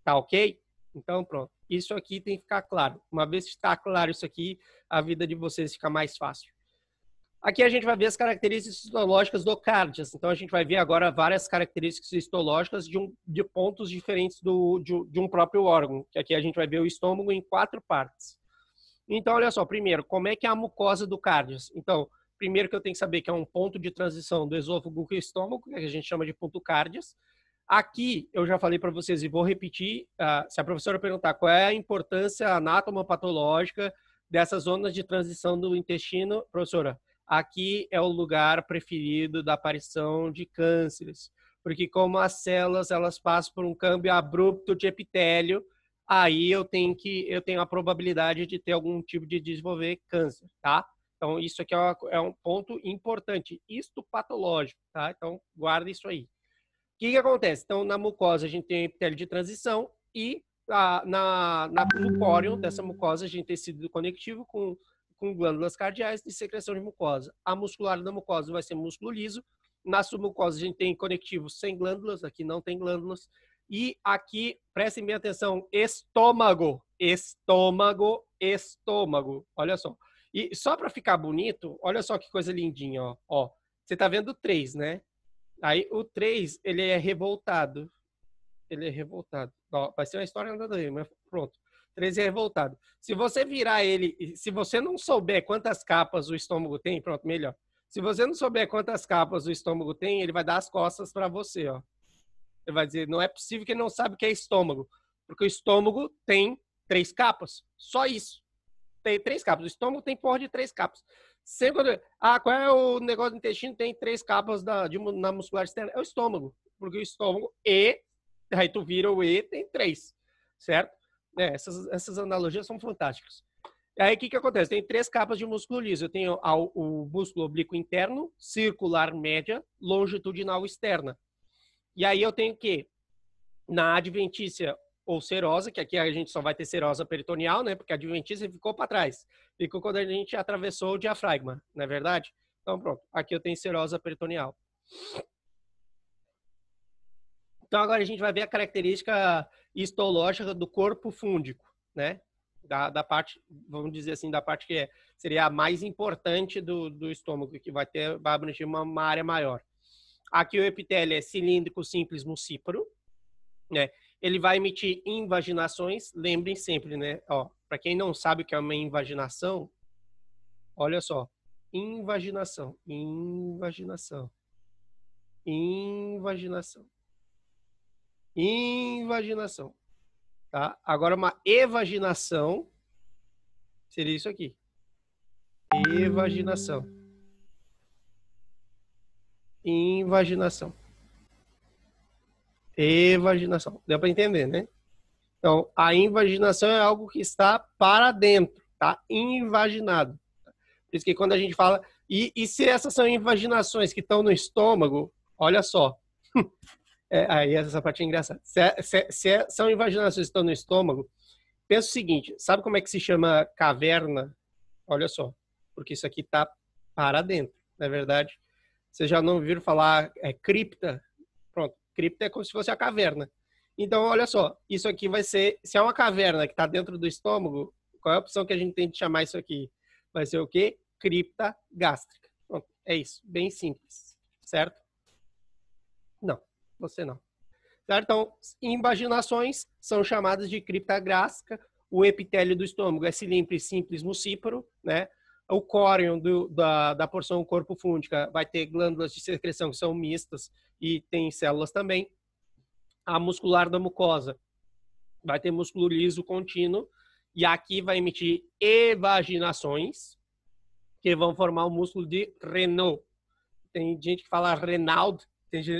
Tá ok? Então, pronto. Isso aqui tem que ficar claro. Uma vez que está claro isso aqui, a vida de vocês fica mais fácil. Aqui a gente vai ver as características histológicas do cárdias. Então, a gente vai ver agora várias características histológicas de pontos diferentes de um próprio órgão. Que aqui a gente vai ver o estômago em 4 partes. Então, olha só. Primeiro, como é que é a mucosa do cárdias? Então, primeiro que eu tenho que saber que é um ponto de transição do esôfago com o estômago, que a gente chama de ponto cárdias. Aqui, eu já falei para vocês e vou repetir, se a professora perguntar qual é a importância anatomopatológica dessas zonas de transição do intestino, professora, aqui é o lugar preferido da aparição de cânceres, porque como as células elas passam por um câmbio abrupto de epitélio, aí eu tenho a probabilidade de ter algum tipo de desenvolver câncer, tá? Então, isso aqui é um ponto importante, histopatológico, tá? Então, guarda isso aí. O que acontece? Então, na mucosa, a gente tem epitélio de transição e no córeo dessa mucosa, a gente tem tecido conectivo com glândulas cardiais de secreção de mucosa. A muscular da mucosa vai ser músculo liso. Na submucosa, a gente tem conectivos sem glândulas, aqui não tem glândulas. E aqui, prestem bem atenção, estômago. Estômago, estômago. Olha só. E só para ficar bonito, olha só que coisa lindinha, ó. Você tá vendo 3, né? Aí o 3, ele é revoltado. Ele é revoltado. Ó, vai ser uma história nada a ver, mas pronto. 3 é revoltado. Se você virar ele, se você não souber quantas capas o estômago tem, pronto, melhor. Se você não souber quantas capas o estômago tem, ele vai dar as costas para você, ó. Ele vai dizer, não é possível que ele não sabe o que é estômago. Porque o estômago tem 3 capas. Só isso. Tem 3 capas. O estômago tem porra de 3 capas. Sempre qual é o negócio do intestino? Tem 3 capas na muscular externa. É o estômago. Porque o estômago aí tu vira o tem 3. Certo? Essas analogias são fantásticas. Aí o que acontece? Tem 3 capas de músculo liso. Eu tenho o músculo oblíquo interno, circular média, longitudinal externa. E aí eu tenho que, na adventícia ou serosa, que aqui a gente só vai ter serosa peritoneal, né? Porque a adventícia ficou para trás. Ficou quando a gente atravessou o diafragma, não é verdade? Então, pronto. Aqui eu tenho serosa peritoneal. Então, agora a gente vai ver a característica histológica do corpo fúndico, né? Da parte, vamos dizer assim, da parte que seria a mais importante do estômago, que vai abranger uma área maior. Aqui o epitélio é cilíndrico simples mucíparo, né? Ele vai emitir invaginações, lembrem sempre, né? Ó, para quem não sabe o que é uma invaginação, olha só. Invaginação, invaginação, invaginação, invaginação, tá? Agora uma evaginação seria isso aqui. Evaginação. Invaginação. Evaginação. Deu para entender, né? Então, a invaginação é algo que está para dentro, tá? Invaginado. Por isso que quando a gente fala... E se essas são invaginações que estão no estômago, olha só. Aí essa parte é engraçada. Se são invaginações que estão no estômago, pensa o seguinte, sabe como é que se chama caverna? Olha só. Porque isso aqui está para dentro, não é verdade? Vocês já não ouviram falar cripta? Pronto. Cripta é como se fosse a caverna. Então, olha só, isso aqui vai ser, se é uma caverna que está dentro do estômago, qual é a opção que a gente tem de chamar isso aqui? Vai ser o quê? Cripta gástrica. Pronto, é isso, bem simples, certo? Não, você não. Certo? Então, invaginações são chamadas de cripta gástrica, o epitélio do estômago é cilíndrico simples mucíparo, né? O córeo da porção corpo fúndica vai ter glândulas de secreção que são mistas e tem células também. A muscular da mucosa vai ter músculo liso contínuo, e aqui vai emitir evaginações, que vão formar o músculo de Renault. Tem gente que fala Renaud,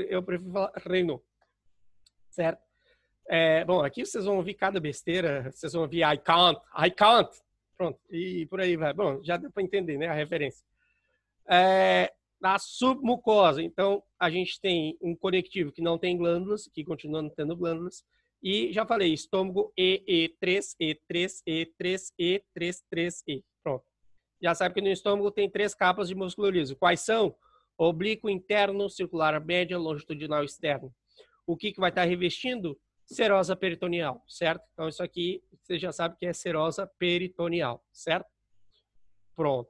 eu prefiro falar Renault, certo? Bom, aqui vocês vão ouvir cada besteira, vocês vão ouvir I can't, pronto, e por aí vai. Bom, já deu para entender, né, a referência. Na submucosa, então, a gente tem um conectivo que não tem glândulas, que continua não tendo glândulas, e já falei, estômago E3, E3, E3, E3, 3E. Pronto. Já sabe que no estômago tem 3 capas de músculo liso. Quais são? Oblíquo interno, circular média, longitudinal externo. O que vai estar revestindo? Serosa peritoneal, certo? Então, isso aqui, você já sabe que é serosa peritoneal, certo? Pronto.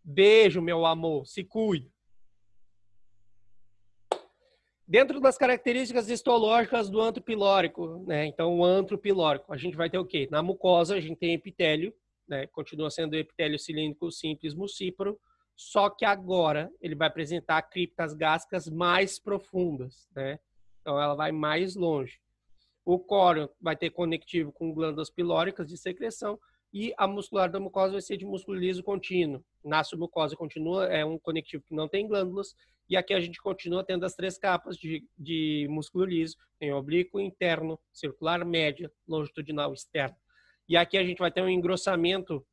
Beijo, meu amor. Se cuida. Dentro das características histológicas do antro pilórico, né? Então, o antro pilórico, a gente vai ter o quê? Na mucosa, a gente tem epitélio, né? Continua sendo epitélio cilíndrico simples mucíparo, só que agora ele vai apresentar criptas gástricas mais profundas, né? Então, ela vai mais longe. O córeo vai ter conectivo com glândulas pilóricas de secreção e a muscular da mucosa vai ser de músculo liso contínuo. Na submucosa continua, é um conectivo que não tem glândulas, e aqui a gente continua tendo as 3 capas de músculo liso, tem oblíquo interno, circular média, longitudinal externo. E aqui a gente vai ter um engrossamento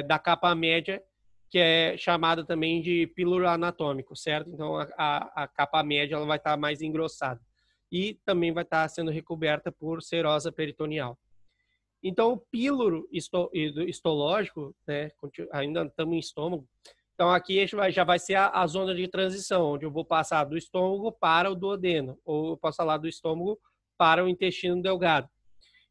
da capa média, que é chamada também de píloro anatômico, certo? Então a capa média ela vai estar mais engrossada. E também vai estar sendo recoberta por serosa peritoneal. Então, o píloro histológico, né, ainda estamos em estômago, então aqui já vai ser a zona de transição, onde eu vou passar do estômago para o duodeno, ou eu posso falar do estômago para o intestino delgado.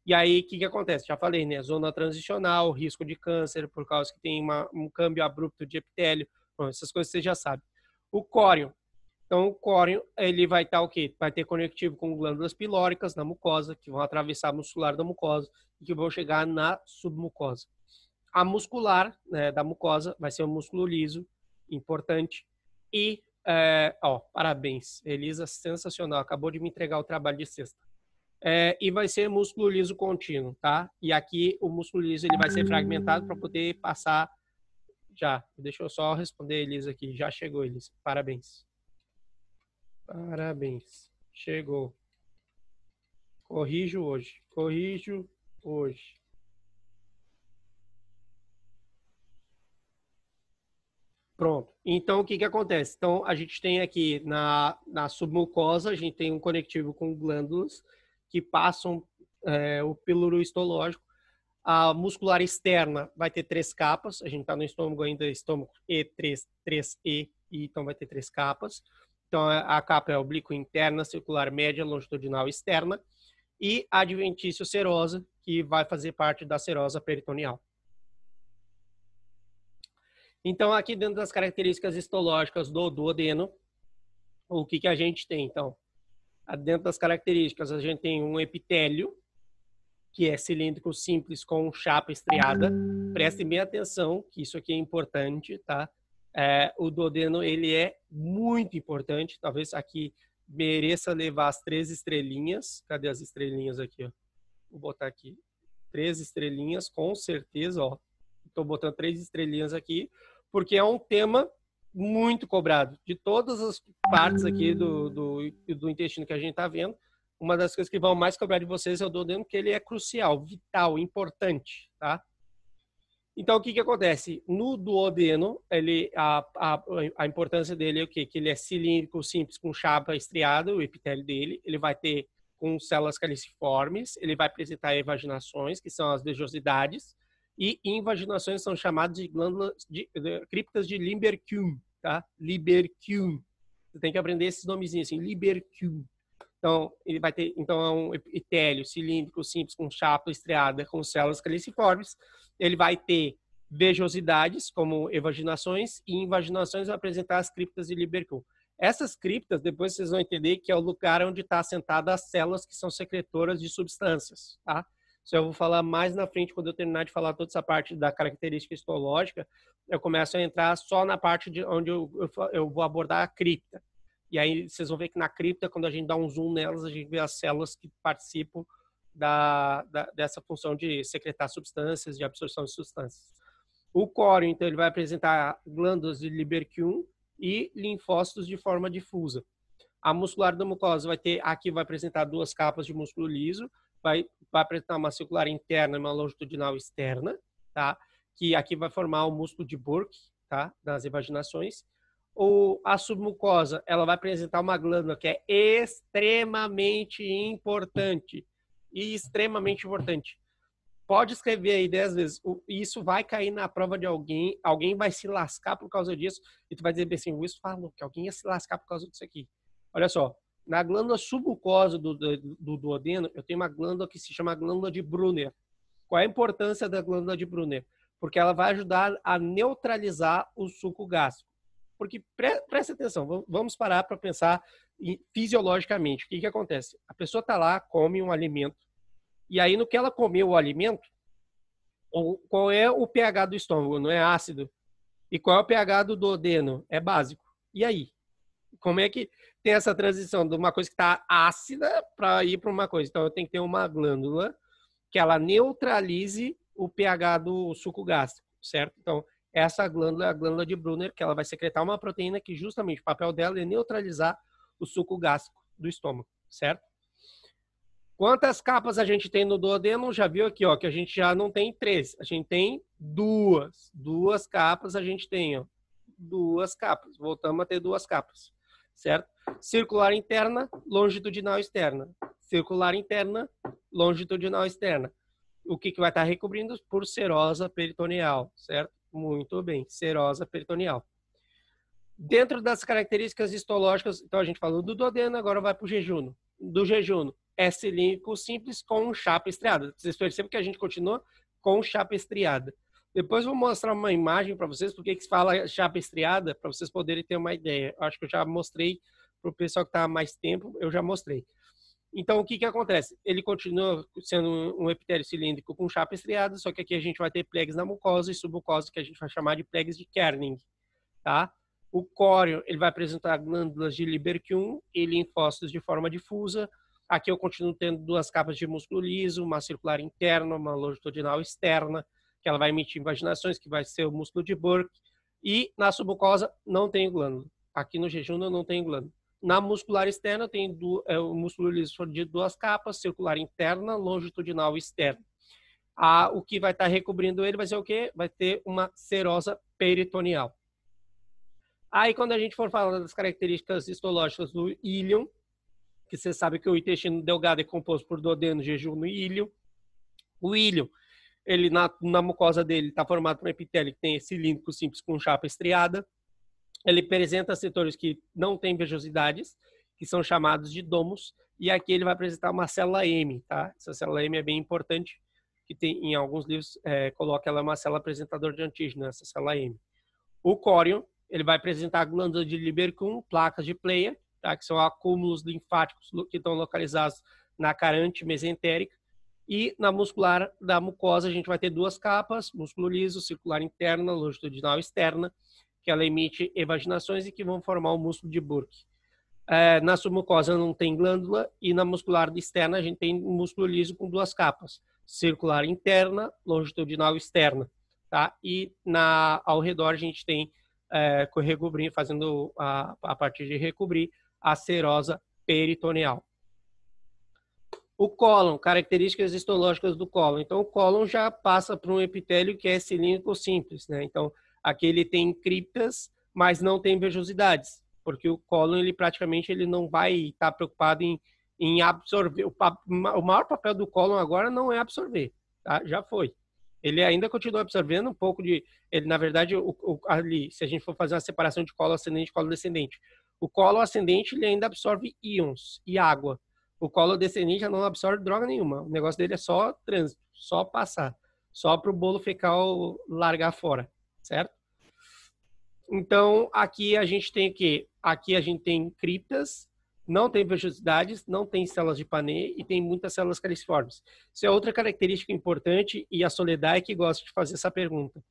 E aí, o que acontece? Já falei, né? Zona transicional, risco de câncer, por causa que tem um câmbio abrupto de epitélio, bom, essas coisas você já sabe. O córeo. Então, o córeo, ele vai estar o quê? Vai ter conectivo com glândulas pilóricas na mucosa, que vão atravessar a muscular da mucosa e que vão chegar na submucosa. A muscular, né, da mucosa vai ser um músculo liso, importante. E, parabéns, Elisa, sensacional, acabou de me entregar o trabalho de sexta. E vai ser músculo liso contínuo, tá? E aqui o músculo liso ele vai ser fragmentado para poder passar. Já, deixa eu só responder, Elisa, aqui. Já chegou, Elisa. Parabéns. Parabéns. Chegou. Corrijo hoje. Corrijo hoje. Pronto. Então, o que acontece? Então, a gente tem aqui na submucosa, a gente tem um conectivo com glândulas que passam o píloro histológico. A muscular externa vai ter 3 capas. A gente está no estômago ainda, estômago E3, 3E, e então vai ter 3 capas. Então, a capa é oblíqua interna, circular média, longitudinal externa. E a adventício serosa, que vai fazer parte da serosa peritoneal. Então, aqui dentro das características histológicas do duodeno, o que a gente tem? Então, dentro das características, a gente tem um epitélio, que é cilíndrico simples com chapa estriada. Prestem bem atenção, que isso aqui é importante, tá? O duodeno, ele é muito importante. Talvez aqui mereça levar as 3 estrelinhas. Cadê as estrelinhas aqui, ó? Vou botar aqui 3 estrelinhas, com certeza, ó. Estou botando 3 estrelinhas aqui, porque é um tema muito cobrado. De todas as partes aqui do intestino que a gente está vendo, uma das coisas que vão mais cobrar de vocês é o duodeno, porque ele é crucial, vital, importante, tá? Então, o que acontece? No duodeno, a importância dele é o quê? Que ele é cilíndrico, simples, com chapa estriada, o epitélio dele. Ele vai ter com células caliciformes, ele vai apresentar evaginações, que são as vejosidades, e invaginações são chamadas de glândulas, criptas de Lieberkühn, tá? Lieberkühn. Você tem que aprender esses nomezinhos assim, Lieberkühn. Então, ele vai ter, então, é um epitélio cilíndrico simples com chapa estriada com células caliciformes. Ele vai ter vejosidades, como evaginações, e invaginações vai apresentar as criptas de Lieberkühn. Essas criptas, depois vocês vão entender que é o lugar onde está assentada as células que são secretoras de substâncias, tá? Isso eu vou falar mais na frente, quando eu terminar de falar toda essa parte da característica histológica, eu começo a entrar só na parte de onde eu vou abordar a cripta. E aí vocês vão ver que na cripta, quando a gente dá um zoom nelas, a gente vê as células que participam dessa função de secretar substâncias, de absorção de substâncias. O córeo, então, ele vai apresentar glândulas de Lieberkühn e linfócitos de forma difusa. A muscular da mucosa vai apresentar duas capas de músculo liso, vai apresentar uma circular interna e uma longitudinal externa, tá? Que aqui vai formar o músculo de Burke, tá? Das evaginações. A submucosa, ela vai apresentar uma glândula que é extremamente importante. Pode escrever aí 10 vezes. Isso vai cair na prova de alguém vai se lascar por causa disso, e tu vai dizer assim, o Wilson falou que alguém ia se lascar por causa disso aqui. Olha só, na glândula submucosa do duodeno, eu tenho uma glândula que se chama glândula de Brunner. Qual é a importância da glândula de Brunner? Porque ela vai ajudar a neutralizar o suco gástrico. Porque, presta atenção, vamos parar para pensar fisiologicamente. O que acontece? A pessoa está lá, come um alimento, e aí no que ela comeu o alimento, qual é o pH do estômago? Não é ácido? E qual é o pH do duodeno? É básico. E aí? Como é que tem essa transição de uma coisa que está ácida para ir para uma coisa? Então, eu tenho que ter uma glândula que ela neutralize o pH do suco gástrico, certo? Então, essa glândula é a glândula de Brunner, que ela vai secretar uma proteína que justamente o papel dela é neutralizar o suco gástrico do estômago, certo? Quantas capas a gente tem no duodeno? Já viu aqui, ó, que a gente já não tem 3, a gente tem 2. 2 capas a gente tem, ó. 2 capas. Voltamos a ter 2 capas, certo? Circular interna, longitudinal externa. Circular interna, longitudinal externa. O que vai estar recobrindo? Por serosa peritoneal, certo? Muito bem, serosa peritoneal. Dentro das características histológicas, então a gente falou do duodeno, agora vai para o jejuno. Do jejuno, é cilíndrico simples com chapa estriada. Vocês percebem que a gente continua com chapa estriada. Depois vou mostrar uma imagem para vocês, porque que se fala chapa estriada, para vocês poderem ter uma ideia. Acho que eu já mostrei para o pessoal que está há mais tempo, eu já mostrei. Então, o que acontece? Ele continua sendo um epitélio cilíndrico com chapa estriada, só que aqui a gente vai ter plegs na mucosa e submucosa, que a gente vai chamar de plegs de Kerning, tá? O córeo, ele vai apresentar glândulas de Lieberkühn e linfócitos de forma difusa. Aqui eu continuo tendo 2 capas de músculo liso, uma circular interna, uma longitudinal externa, que ela vai emitir invaginações, que vai ser o músculo de Burke. E na submucosa não tem glândula. Aqui no jejum eu não tenho glândula. Na muscular externa tem o músculo liso de 2 capas, circular interna, longitudinal externa. O que vai estar recobrindo ele vai ser o quê? Vai ter uma serosa peritoneal. Aí quando a gente for falar das características histológicas do íleon, que você sabe que o intestino delgado é composto por duodeno, jejuno e íleon. O íleon, ele na mucosa dele está formado por um epitélio que tem cilíndrico simples com chapa estriada. Ele apresenta setores que não têm vejosidades, que são chamados de domos, e aqui ele vai apresentar uma célula M, tá? Essa célula M é bem importante, que tem em alguns livros coloca ela uma célula apresentadora de antígeno, essa célula M. O córeo, ele vai apresentar glândulas de Lieberkühn, placas de Pleia, tá? Que são acúmulos linfáticos que estão localizados na carante mesentérica. E na muscular da mucosa a gente vai ter 2 capas, músculo liso, circular interna, longitudinal externa, que ela emite evaginações e que vão formar o músculo de Burke. Na submucosa não tem glândula e na muscular externa a gente tem um músculo liso com 2 capas, circular interna, longitudinal externa, tá? E ao redor a gente tem recobrir, fazendo a partir de recobrir a serosa peritoneal. O cólon, características histológicas do cólon. Então o cólon já passa para um epitélio que é cilíndrico simples, né? Então aqui ele tem criptas, mas não tem vejosidades, porque o cólon ele praticamente ele não vai estar preocupado em absorver. O maior papel do cólon agora não é absorver, tá? Já foi. Ele ainda continua absorvendo um pouco de... Ele, na verdade, ali, se a gente for fazer uma separação de colo ascendente e colo descendente, o colo ascendente ele ainda absorve íons e água. O colo descendente já não absorve droga nenhuma. O negócio dele é só trânsito, só passar. Só para o bolo fecal largar fora, certo? Então, aqui a gente tem o quê? Aqui a gente tem criptas, não tem vejosidades, não tem células de Panet e tem muitas células caliciformes. Isso é outra característica importante e a Soledad é que gosta de fazer essa pergunta.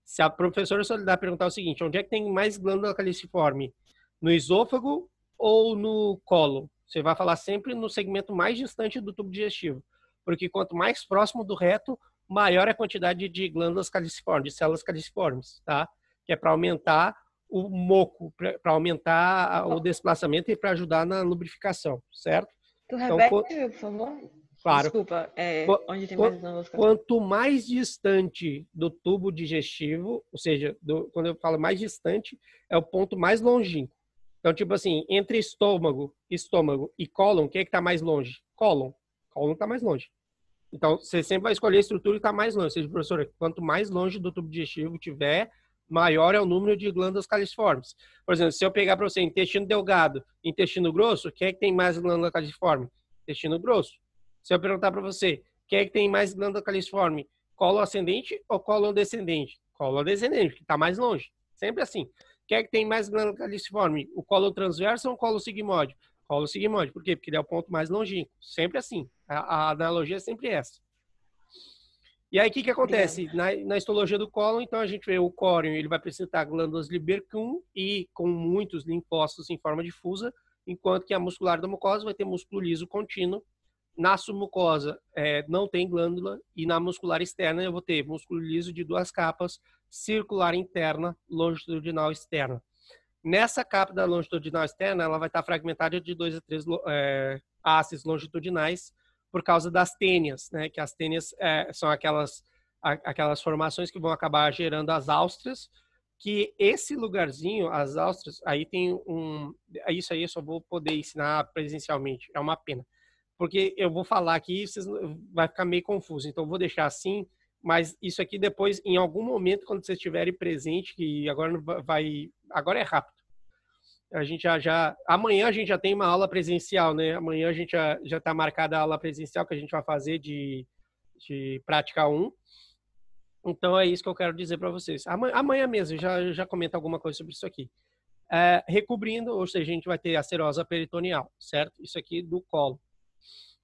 Se a professora Soledad perguntar o seguinte, onde é que tem mais glândula caliciforme? No esôfago ou no colo? Você vai falar sempre no segmento mais distante do tubo digestivo. Porque quanto mais próximo do reto, maior é a quantidade de glândulas caliciformes, de células caliciformes, tá? Que é para aumentar o moco, para aumentar o desplaçamento e para ajudar na lubrificação, certo? Tu Então, repete, por favor? claro, Desculpa, onde tem qu- mais glândulas caliciformes? quanto mais distante do tubo digestivo, ou seja, quando eu falo mais distante, é o ponto mais longínquo. Então, tipo assim, entre estômago e cólon, quem é que está mais longe? Cólon. Cólon está mais longe. Então, você sempre vai escolher a estrutura que está mais longe. Ou seja, professor, quanto mais longe do tubo digestivo tiver, maior é o número de glândulas caliciformes. Por exemplo, se eu pegar para você intestino delgado, intestino grosso, quem é que tem mais glândula caliciforme? Intestino grosso. Se eu perguntar para você, quem é que tem mais glândula caliciforme? Colo ascendente ou colo descendente? Colo descendente, que está mais longe. Sempre assim. Quem é que tem mais glândula caliciforme? O colo transverso ou o colo sigmoide? Colo sigmoide. Por quê? Porque ele é o ponto mais longínquo. Sempre assim. A analogia é sempre essa. E aí, o que acontece? Na histologia do cólon, então, a gente vê o córeo, ele vai apresentar glândulas Lieberkühn e com muitos linfócitos em forma difusa, enquanto que a muscular da mucosa vai ter músculo liso contínuo. Na submucosa não tem glândula e na muscular externa eu vou ter músculo liso de 2 capas, circular interna, longitudinal externa. Nessa capa da longitudinal externa, ela vai estar fragmentada de 2 a 3 hastes longitudinais por causa das tênias, né? Que as tênias são aquelas formações que vão acabar gerando as áustreas, que esse lugarzinho, as áustreas, aí tem isso aí eu só vou poder ensinar presencialmente, é uma pena. Porque eu vou falar aqui, vai ficar meio confuso, então eu vou deixar assim, mas isso aqui depois, em algum momento, quando vocês estiverem presente, que agora agora é rápido. A gente amanhã a gente já tem uma aula presencial, né? Amanhã a gente já está marcada a aula presencial que a gente vai fazer de prática 1. Então é isso que eu quero dizer para vocês. Amanhã mesmo, já comento alguma coisa sobre isso aqui. Recobrindo, ou seja, a gente vai ter a serosa peritoneal, certo? Isso aqui do colo.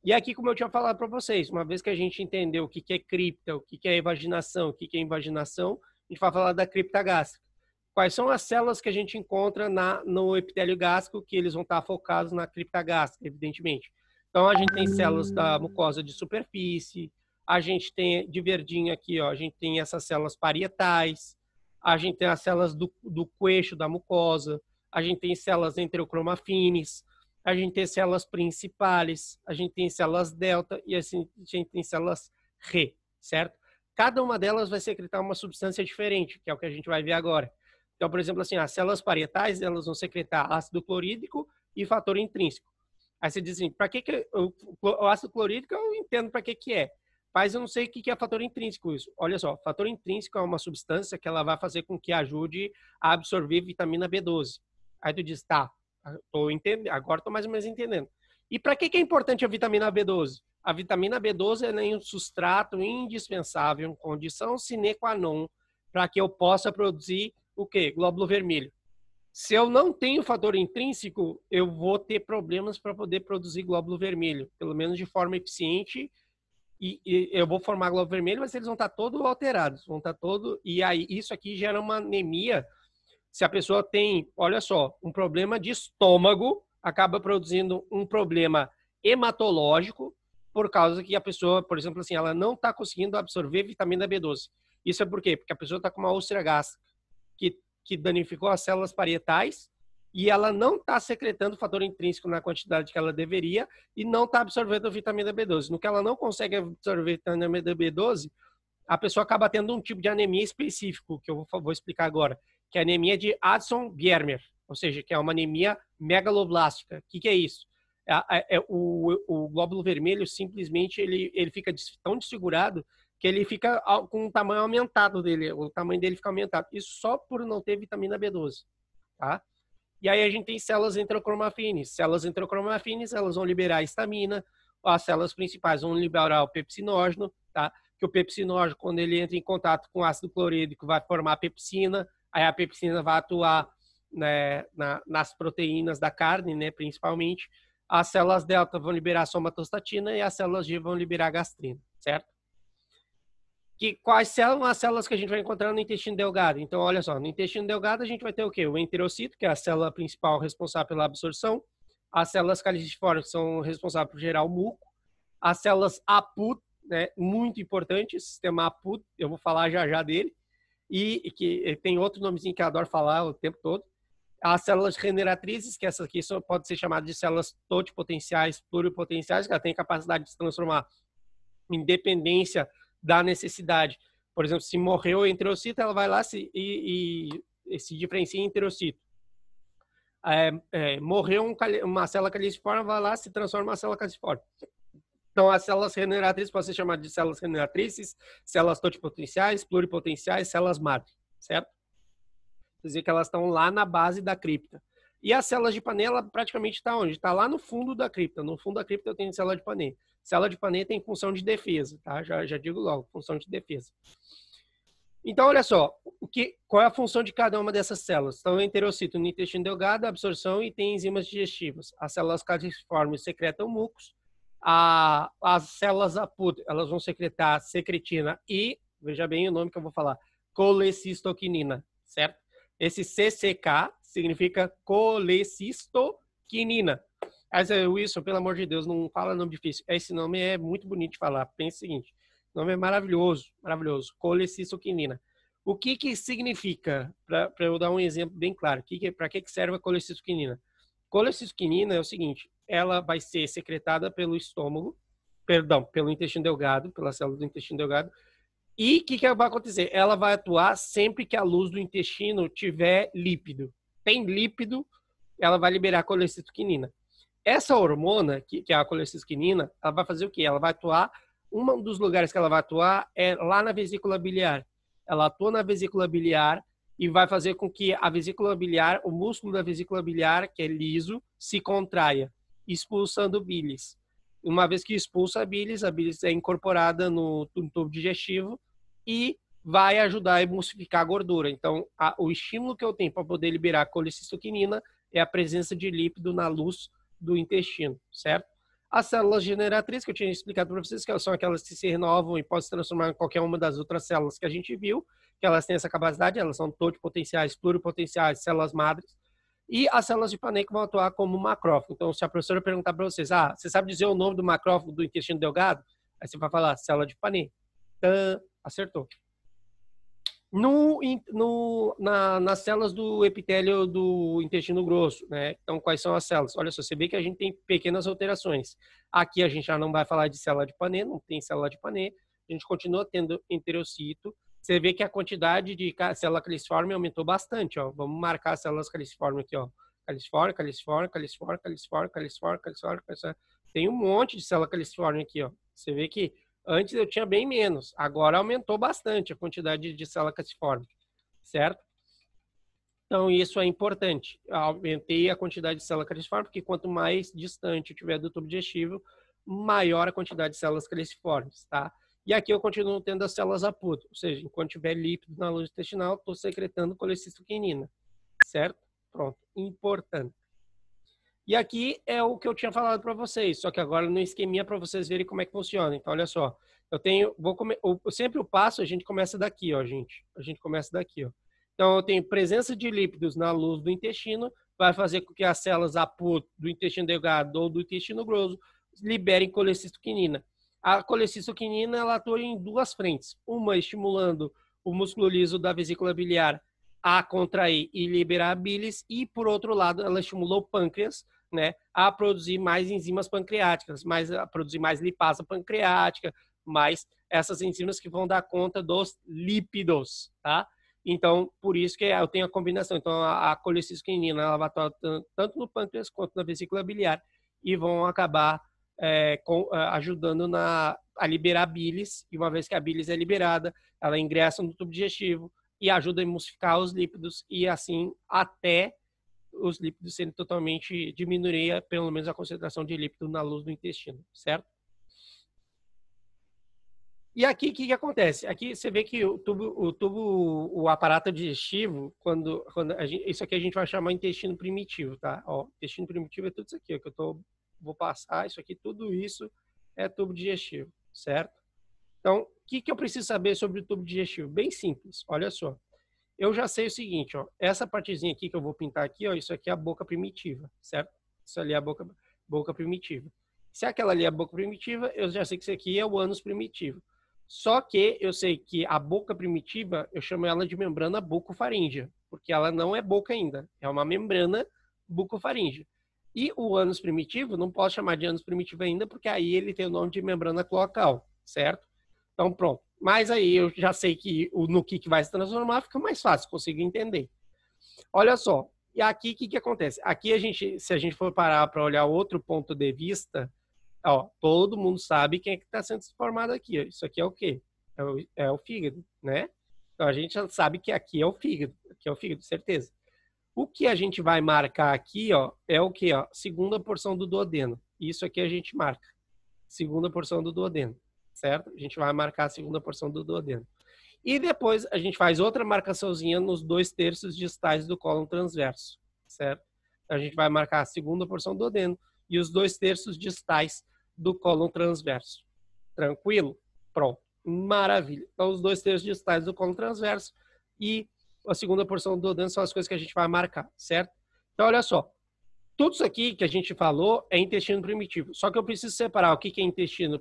E aqui, como eu tinha falado para vocês, uma vez que a gente entendeu o que é cripta, o que é evaginação, o que é invaginação, a gente vai falar da cripta gástrica. Quais são as células que a gente encontra no epitélio gástrico, que eles vão estar focados na cripta gástrica, evidentemente. Então, a gente tem células da mucosa de superfície, a gente tem, de verdinho aqui, ó, a gente tem essas células parietais, a gente tem as células do queixo da mucosa, a gente tem células enterocromafines, a gente tem células principais, a gente tem células delta e assim, a gente tem células Re, certo? Cada uma delas vai secretar uma substância diferente, que é o que a gente vai ver agora. Então, por exemplo, assim, as células parietais, elas vão secretar ácido clorídrico e fator intrínseco. Aí você diz assim, para que o ácido clorídrico eu entendo para que é, mas eu não sei o que é fator intrínseco isso. Olha só, fator intrínseco é uma substância que ela vai fazer com que ajude a absorver vitamina B12. Aí tu diz, tá, tô entendendo, agora estou mais ou menos entendendo. E para que é importante a vitamina B12? A vitamina B12 é um substrato indispensável, condição sine qua non, para que eu possa produzir o quê? Glóbulo vermelho. Se eu não tenho fator intrínseco, eu vou ter problemas para poder produzir glóbulo vermelho, pelo menos de forma eficiente, e eu vou formar glóbulo vermelho, mas eles vão estar todos alterados, e aí isso aqui gera uma anemia. Se a pessoa tem, olha só, um problema de estômago, acaba produzindo um problema hematológico, por causa que a pessoa, por exemplo, assim, ela não está conseguindo absorver vitamina B12. Isso é por quê? Porque a pessoa está com uma úlcera gástrica que danificou as células parietais e ela não está secretando fator intrínseco na quantidade que ela deveria e não está absorvendo a vitamina B12. No que ela não consegue absorver a vitamina B12, a pessoa acaba tendo um tipo de anemia específico, que eu vou explicar agora, que é a anemia de Addison-Biermer, ou seja, que é uma anemia megaloblástica. O que é isso? O glóbulo vermelho simplesmente ele fica tão desfigurado que ele fica com o tamanho aumentado dele, o tamanho dele fica aumentado. Isso só por não ter vitamina B12, tá? E aí a gente tem células enterocromafines. Células enterocromafines, elas vão liberar a histamina, as células principais vão liberar o pepsinógeno, tá? Que o pepsinógeno, quando ele entra em contato com ácido clorídrico, vai formar a pepsina, aí a pepsina vai atuar, né, nas proteínas da carne, né, principalmente. As células delta vão liberar somatostatina e as células G vão liberar gastrina, certo? Quais são as células que a gente vai encontrar no intestino delgado? Então, olha só, no intestino delgado a gente vai ter o quê? O enterocito, que é a célula principal responsável pela absorção, as células caliciformes, que são responsáveis por gerar o muco, as células APUT, né, muito importante, sistema APUT, eu vou falar já já dele, e que tem outro nomezinho que eu adoro falar o tempo todo. As células regeneratrizes, que essas aqui podem ser chamadas de células totipotenciais, pluripotenciais, que ela tem capacidade de se transformar em dependência da necessidade. Por exemplo, se morreu o enterocito, ela vai lá e se diferencia em enterocito. Morreu uma célula caliciforme, vai lá se transforma em célula caliciforme. Então, as células regeneratrizes podem ser chamadas de células regeneratrizes, células totipotenciais, pluripotenciais, células madre, certo? Quer dizer que elas estão lá na base da cripta. E as células de Pannet, praticamente está onde? Está lá no fundo da cripta. No fundo da cripta eu tenho célula de Pannet. Célula de Pannet tem função de defesa, tá? Já digo logo, função de defesa. Então, olha só, qual é a função de cada uma dessas células? Então, o enterocito no intestino delgado, absorção e tem enzimas digestivas. As células caliciformes secretam mucos. As células APUT, elas vão secretar secretina e, veja bem o nome que eu vou falar, colecistoquinina, certo? Esse CCK significa colecistoquinina. Mas, Wilson, pelo amor de Deus, não fala nome difícil. Esse nome é muito bonito de falar. Pense o seguinte, o nome é maravilhoso, maravilhoso. Colecistoquinina. O que significa, para eu dar um exemplo bem claro, para que serve a colecistoquinina? Colecistoquinina é o seguinte, ela vai ser secretada pelo estômago, pelo intestino delgado, pela célula do intestino delgado. E o que vai acontecer? Ela vai atuar sempre que a luz do intestino tiver lípido. Tem lípido, ela vai liberar a colecistoquinina. Essa hormona, que é a colecistoquinina, ela vai fazer o quê? Ela vai atuar, um dos lugares que ela vai atuar é lá na vesícula biliar. Ela atua na vesícula biliar e vai fazer com que a vesícula biliar, o músculo da vesícula biliar, que é liso, se contraia, expulsando bilis. Uma vez que expulsa a bilis é incorporada no tubo digestivo e vai ajudar a emulsificar a gordura. Então, o estímulo que eu tenho para poder liberar a colecistoquinina é a presença de lípido na luz do intestino, certo? As células generatrizes, que eu tinha explicado para vocês, que são aquelas que se renovam e podem se transformar em qualquer uma das outras células que a gente viu, que elas têm essa capacidade, elas são totipotenciais, pluripotenciais, células madres. E as células de Pannet que vão atuar como macrófago. Então, se a professora perguntar para vocês, você sabe dizer o nome do macrófago do intestino delgado? Aí você vai falar, célula de Pannet. Acertou. Nas células do epitélio do intestino grosso, né? Então, quais são as células? Olha só, você vê que a gente tem pequenas alterações. Aqui a gente já não vai falar de célula de Pannet, não tem célula de Pannet. A gente continua tendo enterocito. Você vê que a quantidade de célula caliciforme aumentou bastante, ó. Vamos marcar as células caliciforme aqui, ó. Caliciforme, caliciforme, caliciforme, caliciforme, caliciforme, caliciforme, caliciforme. Tem um monte de célula caliciforme aqui, ó. Você vê que antes eu tinha bem menos, agora aumentou bastante a quantidade de célula caliciforme, certo? Então, isso é importante. Aumentei a quantidade de célula caliciforme, porque quanto mais distante eu tiver do tubo digestivo, maior a quantidade de células caliciformes, tá? E aqui eu continuo tendo as células APUT, ou seja, enquanto tiver lípido na luz intestinal, estou secretando colecistoquinina, certo? Pronto, importante. E aqui é o que eu tinha falado para vocês, só que agora no esqueminha para vocês verem como é que funciona. Então, olha só, sempre o passo a gente começa daqui, ó, gente. A gente começa daqui, ó. Então, eu tenho presença de lípidos na luz do intestino, vai fazer com que as células APUT do intestino delgado ou do intestino grosso liberem colecistoquinina. A colecistoquinina, ela atua em duas frentes. Uma estimulando o músculo liso da vesícula biliar a contrair e liberar a bilis, e por outro lado, ela estimula o pâncreas, né, a produzir mais enzimas pancreáticas, a produzir mais lipasa pancreática, mais essas enzimas que vão dar conta dos lípidos, tá? Então, por isso que eu tenho a combinação. Então, a colecistoquinina, ela vai atuar tanto no pâncreas quanto na vesícula biliar e vão acabar ajudando a liberar a bilis, e uma vez que a bilis é liberada, ela ingressa no tubo digestivo e ajuda a emulsificar os lípidos e assim até os lípidos serem totalmente diminuir pelo menos a concentração de lípido na luz do intestino, certo? E aqui o que acontece? Aqui você vê que o aparato digestivo, isso aqui a gente vai chamar de intestino primitivo, tá? Ó, intestino primitivo é tudo isso aqui, ó, que vou passar, isso aqui, tudo isso é tubo digestivo, certo? Então, o que eu preciso saber sobre o tubo digestivo? Bem simples, olha só. Eu já sei o seguinte, ó, essa partezinha aqui que eu vou pintar aqui, ó, isso aqui é a boca primitiva, certo? Isso ali é a boca primitiva. Se aquela ali é a boca primitiva, eu já sei que isso aqui é o ânus primitivo. Só que eu sei que a boca primitiva, eu chamo ela de membrana bucofaríngea, porque ela não é boca ainda, é uma membrana bucofaríngea. E o ânus primitivo, não posso chamar de ânus primitivo ainda, porque aí ele tem o nome de membrana cloacal, certo? Então, pronto. Mas aí eu já sei que no que vai se transformar, fica mais fácil, consigo entender. Olha só, e aqui o que acontece? Aqui se a gente for parar para olhar outro ponto de vista, ó, todo mundo sabe quem é que está sendo formado aqui. Ó. Isso aqui é o quê? É o fígado, né? Então a gente já sabe que aqui é o fígado, certeza. O que a gente vai marcar aqui, ó, é o quê? Ó? Segunda porção do duodeno. Isso aqui a gente marca. Segunda porção do duodeno, certo? A gente vai marcar a segunda porção do duodeno. E depois a gente faz outra marcaçãozinha nos 2/3 distais do cólon transverso, certo? A gente vai marcar a segunda porção do duodeno e os 2/3 distais do cólon transverso. Tranquilo? Pronto. Maravilha. Então, os 2/3 distais do cólon transverso e a segunda porção do duodeno são as coisas que a gente vai marcar, certo? Então, olha só. Tudo isso aqui que a gente falou é intestino primitivo. Só que eu preciso separar o que é intestino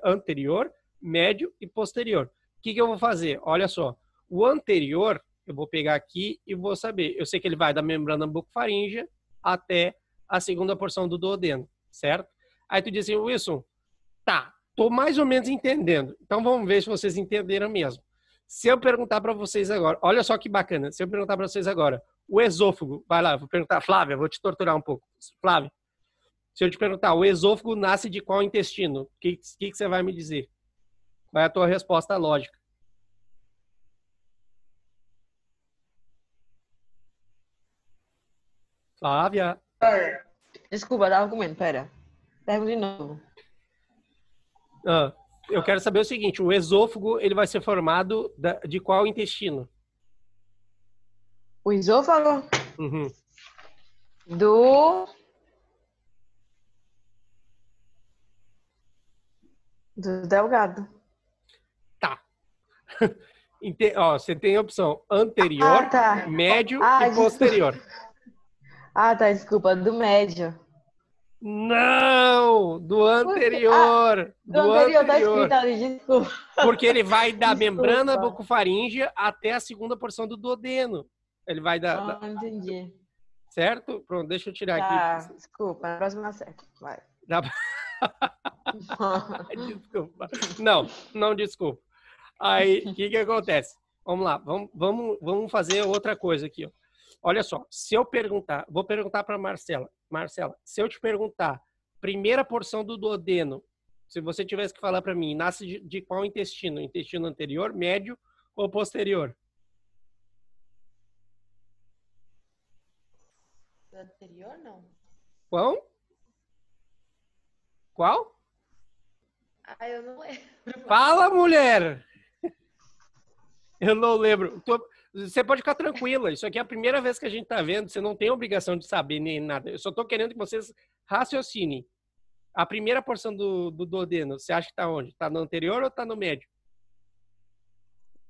anterior, médio e posterior. O que eu vou fazer? Olha só. O anterior, eu vou pegar aqui e vou saber. Eu sei que ele vai da membrana bucofaríngea até a segunda porção do duodeno, certo? Aí tu diz assim, Wilson, tá, tô mais ou menos entendendo. Então vamos ver se vocês entenderam mesmo. Se eu perguntar para vocês agora, olha só que bacana, se eu perguntar para vocês agora, o esôfago, vai lá, vou perguntar, Flávia, vou te torturar um pouco. Flávia, se eu te perguntar, o esôfago nasce de qual intestino? O que você vai me dizer? Qual é a tua resposta lógica? Flávia? Desculpa, dá argumento, pera. Pergunta de novo. Eu quero saber o seguinte, o esôfago, ele vai ser formado de qual intestino? O esôfago? Uhum. Do delgado. Tá. Ó, você tem a opção anterior, tá. médio e posterior. Tá, desculpa, do médio. Não, do anterior. Do anterior tá escrito ali, desculpa. Porque ele vai da membrana bucofaríngea até a segunda porção do duodeno. Ele vai entendi. Certo? Pronto, deixa eu tirar aqui. Desculpa, na próxima acerta. Vai. Desculpa. Não desculpa. Aí, o que acontece? Vamos lá, vamos fazer outra coisa aqui. Ó. Olha só, se eu perguntar, vou perguntar para Marcela. Marcela, se eu te perguntar, primeira porção do duodeno, se você tivesse que falar para mim, nasce de qual intestino? Intestino anterior, médio ou posterior? Do anterior, não. Qual? Eu não lembro. Fala, mulher! Eu não lembro. Você pode ficar tranquila. Isso aqui é a primeira vez que a gente está vendo. Você não tem obrigação de saber nem nada. Eu só estou querendo que vocês raciocinem. A primeira porção do duodeno, você acha que está onde? Está no anterior ou está no médio?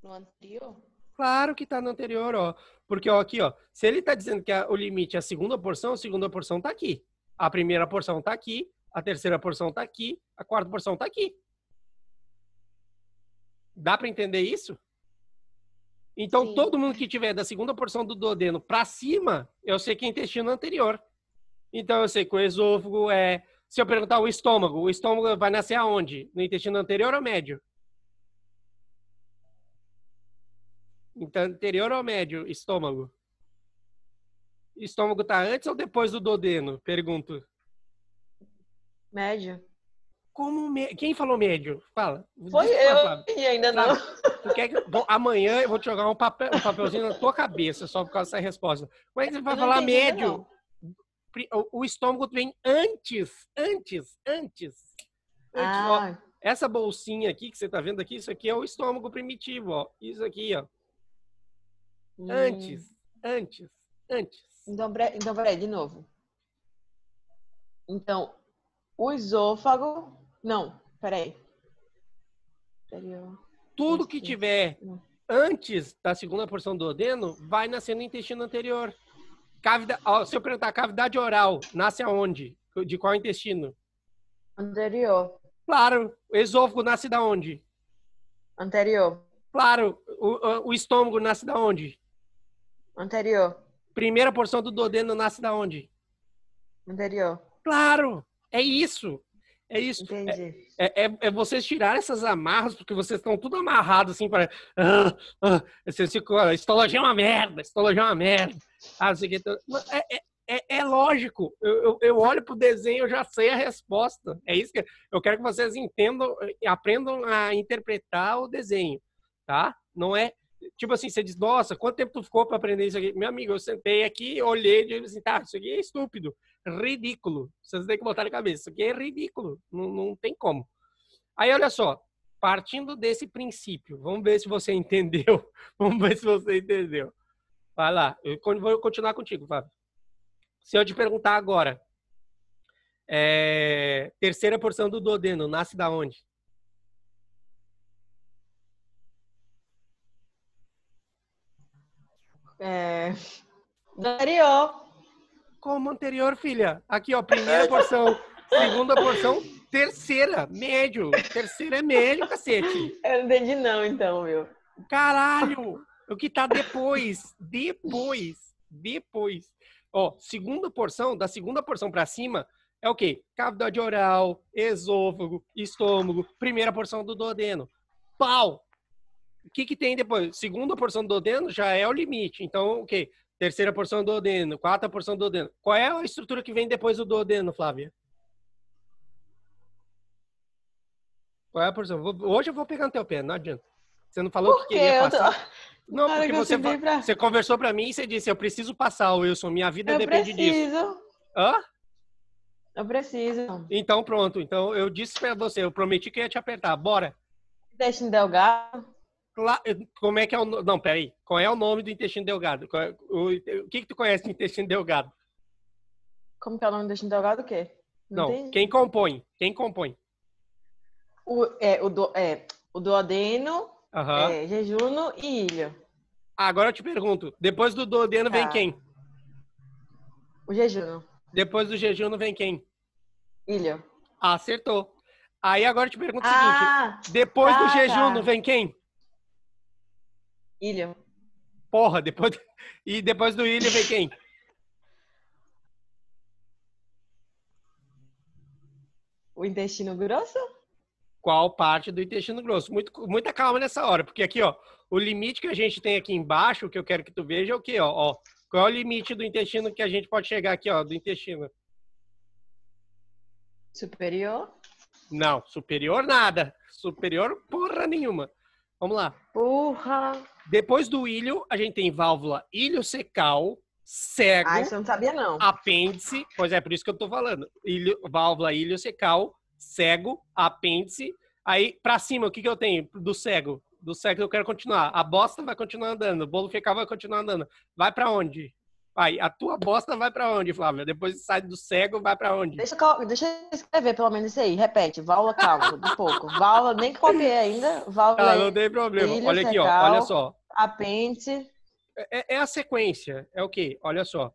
No anterior? Claro que está no anterior, ó. Porque ó, aqui, ó, se ele está dizendo que o limite é a segunda porção está aqui. A primeira porção está aqui. A terceira porção está aqui. A quarta porção está aqui. Dá para entender isso? Então, sim, todo mundo que tiver da segunda porção do duodeno para cima, eu sei que é intestino anterior. Então, eu sei que o esôfago é... Se eu perguntar o estômago vai nascer aonde? No intestino anterior ou médio? Então, anterior ou médio, estômago? Estômago está antes ou depois do duodeno? Pergunto. Médio. Quem falou médio? Fala. Foi eu e ainda não. Amanhã eu vou te jogar um papelzinho na tua cabeça só por causa dessa resposta. Como é que você vai falar médio? O estômago vem antes. Ó, essa bolsinha aqui que você tá vendo aqui, isso aqui é o estômago primitivo, ó. Isso aqui, ó. Antes. Então, peraí, de novo. Então, o esôfago... Não, peraí. Tudo que tiver antes da segunda porção do duodeno vai nascer no intestino anterior. Se eu perguntar, cavidade oral nasce aonde? De qual intestino? Anterior. Claro. O esôfago nasce da onde? Anterior. Claro. O estômago nasce da onde? Anterior. Primeira porção do duodeno nasce da onde? Anterior. Claro. É isso. É isso. Entendi. É vocês tirarem essas amarras, porque vocês estão tudo amarrados, assim, para... Vocês ficam, histologia é uma merda, histologia é uma merda. Não sei o que. É lógico. Eu olho pro desenho, eu já sei a resposta. É isso que eu quero que vocês entendam, aprendam a interpretar o desenho, tá? Não é... Tipo assim, você diz, nossa, quanto tempo tu ficou para aprender isso aqui? Meu amigo, eu sentei aqui, olhei e disse assim, tá, isso aqui é estúpido, ridículo. Vocês têm que botar na cabeça, isso aqui é ridículo, não tem como. Aí, olha só, partindo desse princípio, vamos ver se você entendeu. Vamos ver se você entendeu. Vai lá, eu vou continuar contigo, Fábio. Se eu te perguntar agora, terceira porção do duodeno, nasce da onde? Anterior. Como anterior, filha. Aqui, ó, primeira porção, segunda porção, terceira, médio. Terceira é médio, cacete. Eu não entendi não, então, meu. Caralho! O que tá depois? Depois. Ó, segunda porção, da segunda porção pra cima, é o quê? Cavidade oral, esôfago, estômago, primeira porção do duodeno. Pau! O que tem depois? Segunda porção do duodeno já é o limite. Então, o quê? Terceira porção do duodeno, quarta porção do duodeno. Qual é a estrutura que vem depois do duodeno, Flávia? Qual é a porção? Hoje eu vou pegar no teu pé, não adianta. Você não falou que queria passar? Não, porque você conversou pra mim e você disse, eu preciso passar, Wilson, minha vida depende disso. Hã? Eu preciso. Então, pronto. Então, eu disse pra você, eu prometi que ia te apertar. Bora. Intestino delgado. Como é que é o nome? Não, peraí. Qual é o nome do intestino delgado? O que tu conhece do intestino delgado? Como que é o nome do intestino delgado? O quê? Não, quem compõe? Quem compõe? O duodeno, jejuno e ilho. Agora eu te pergunto, depois do duodeno vem quem? O jejuno. Depois do jejuno vem quem? Ilho. Acertou. Aí agora eu te pergunto o seguinte, depois do jejuno vem quem? Ilho. Porra, e depois do ilho vem quem? O intestino grosso? Qual parte do intestino grosso? Muita calma nessa hora, porque aqui, ó, o limite que a gente tem aqui embaixo, o que eu quero que tu veja é o quê, ó? Qual é o limite do intestino que a gente pode chegar aqui, ó, do intestino? Superior? Não, superior nada. Superior porra nenhuma. Vamos lá. Porra! Depois do ilho, a gente tem válvula iliocecal, cego. Ah, isso eu não sabia, não. Apêndice. Pois é, por isso que eu tô falando. Válvula iliocecal, cego, apêndice. Aí, pra cima, o que eu tenho do cego? Do cego eu quero continuar. A bosta vai continuar andando. O bolo fecal vai continuar andando. Vai pra onde? Vai. A tua bosta vai pra onde, Flávia? Depois sai do cego, vai pra onde? Deixa eu escrever pelo menos isso aí. Repete. Válvula, calma, de pouco. Válvula, nem que copiei ainda. Válvula. Não tem problema. Olha aqui, ó. Olha só. Apêndice. É a sequência. É o quê? Olha só.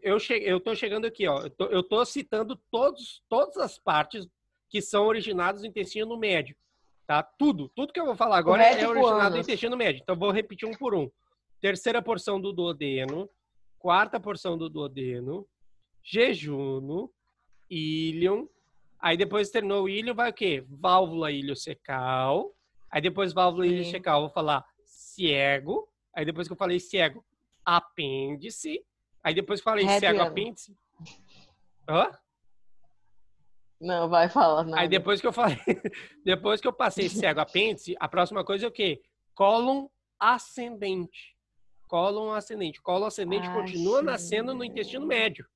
Eu tô chegando aqui, ó. Eu tô citando todas as partes que são originadas do intestino médio. Tá? Tudo que eu vou falar agora é originado do intestino médio. Então, vou repetir um por um. Terceira porção do duodeno. Quarta porção do duodeno. Jejuno. Ílion. Aí, depois terminou o ílion, vai o quê? Válvula iliocecal. Aí, depois válvula iliocecal, vou falar cego. Aí, depois que eu falei cego, apêndice. Aí, depois que eu falei cego, apêndice. Hã? Não, vai falar nada. Aí depois que eu falei, depois que eu passei cego apêndice, a próxima coisa é o quê? Cólon ascendente. Cólon ascendente. Cólon ascendente continua nascendo no intestino médio.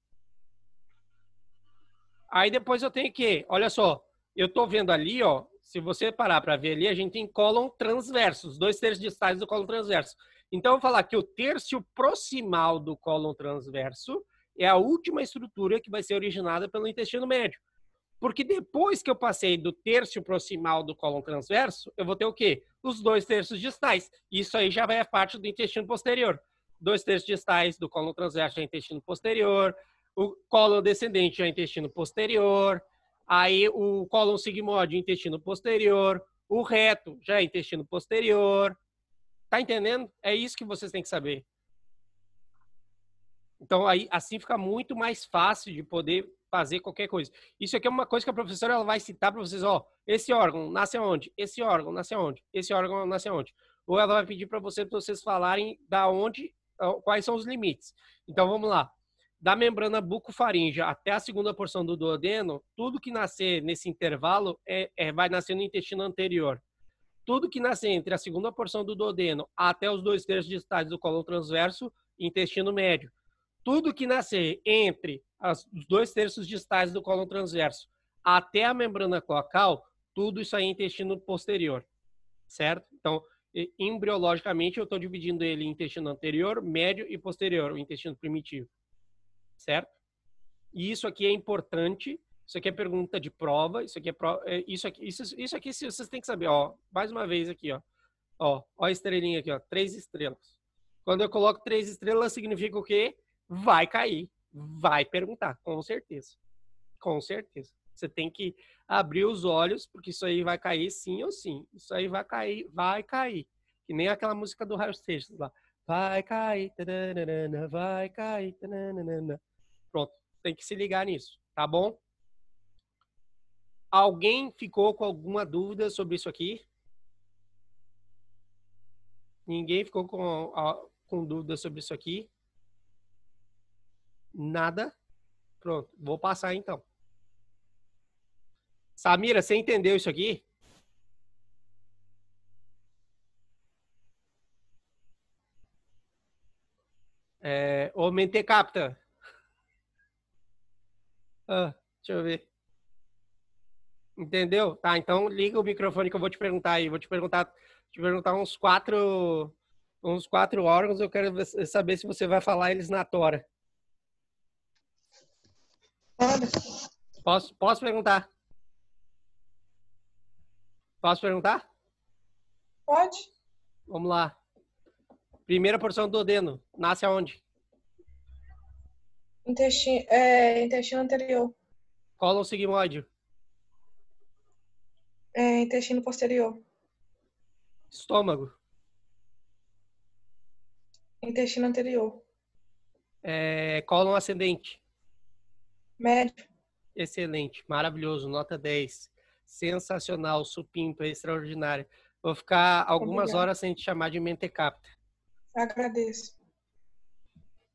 Aí depois eu tenho que, olha só, eu tô vendo ali, ó, se você parar para ver ali, a gente tem cólon transverso, os 2/3 distais do cólon transverso. Então eu vou falar que o terço proximal do cólon transverso é a última estrutura que vai ser originada pelo intestino médio. Porque depois que eu passei do terço proximal do cólon transverso, eu vou ter o quê? Os 2/3 distais. Isso aí já vai a parte do intestino posterior. 2/3 distais do cólon transverso é intestino posterior. O cólon descendente é intestino posterior. Aí o cólon sigmoide, intestino posterior. O reto já é intestino posterior. Tá entendendo? É isso que vocês têm que saber. Então, aí, assim fica muito mais fácil de poder fazer qualquer coisa. Isso aqui é uma coisa que a professora ela vai citar para vocês, ó, esse órgão nasce aonde? Esse órgão nasce aonde? Esse órgão nasce aonde? Ou ela vai pedir para vocês falarem da onde, quais são os limites. Então, vamos lá. Da membrana bucofaríngea até a segunda porção do duodeno, tudo que nascer nesse intervalo vai nascer no intestino anterior. Tudo que nascer entre a segunda porção do duodeno até os 2/3 distais do cólon transverso, intestino médio. Tudo que nascer entre os 2/3 distais do cólon transverso até a membrana cloacal, tudo isso aí é intestino posterior, certo? Então, embriologicamente, eu estou dividindo ele em intestino anterior, médio e posterior, o intestino primitivo, certo? E isso aqui é importante, isso aqui é pergunta de prova, isso aqui é isso aqui vocês têm que saber, ó, mais uma vez aqui, ó a estrelinha aqui, ó, 3 estrelas. Quando eu coloco 3 estrelas, significa o quê? Vai cair, vai perguntar, com certeza. Com certeza. Você tem que abrir os olhos, porque isso aí vai cair sim ou sim. Isso aí vai cair, vai cair. Que nem aquela música do Raio Seixas lá. Vai cair, taranana, vai cair, taranana. Pronto, tem que se ligar nisso, tá bom? Alguém ficou com alguma dúvida sobre isso aqui? Ninguém ficou com dúvida sobre isso aqui? Nada? Pronto, vou passar então. Samira, você entendeu isso aqui? Ô, Mentecapta. Deixa eu ver. Entendeu? Tá, então liga o microfone que eu vou te perguntar aí. Vou te perguntar uns quatro órgãos. Eu quero saber se você vai falar eles na tora. Pode. Posso perguntar? Posso perguntar? Pode. Vamos lá. Primeira porção do duodeno. Nasce aonde? Intestino anterior. Cólon sigmoide. Intestino posterior. Estômago. Intestino anterior. Cólon ascendente. Médio. Excelente. Maravilhoso. Nota 10. Sensacional. Supimpa. Extraordinário. Vou ficar algumas Obrigada. horas sem te chamar de Mentecapta. Agradeço.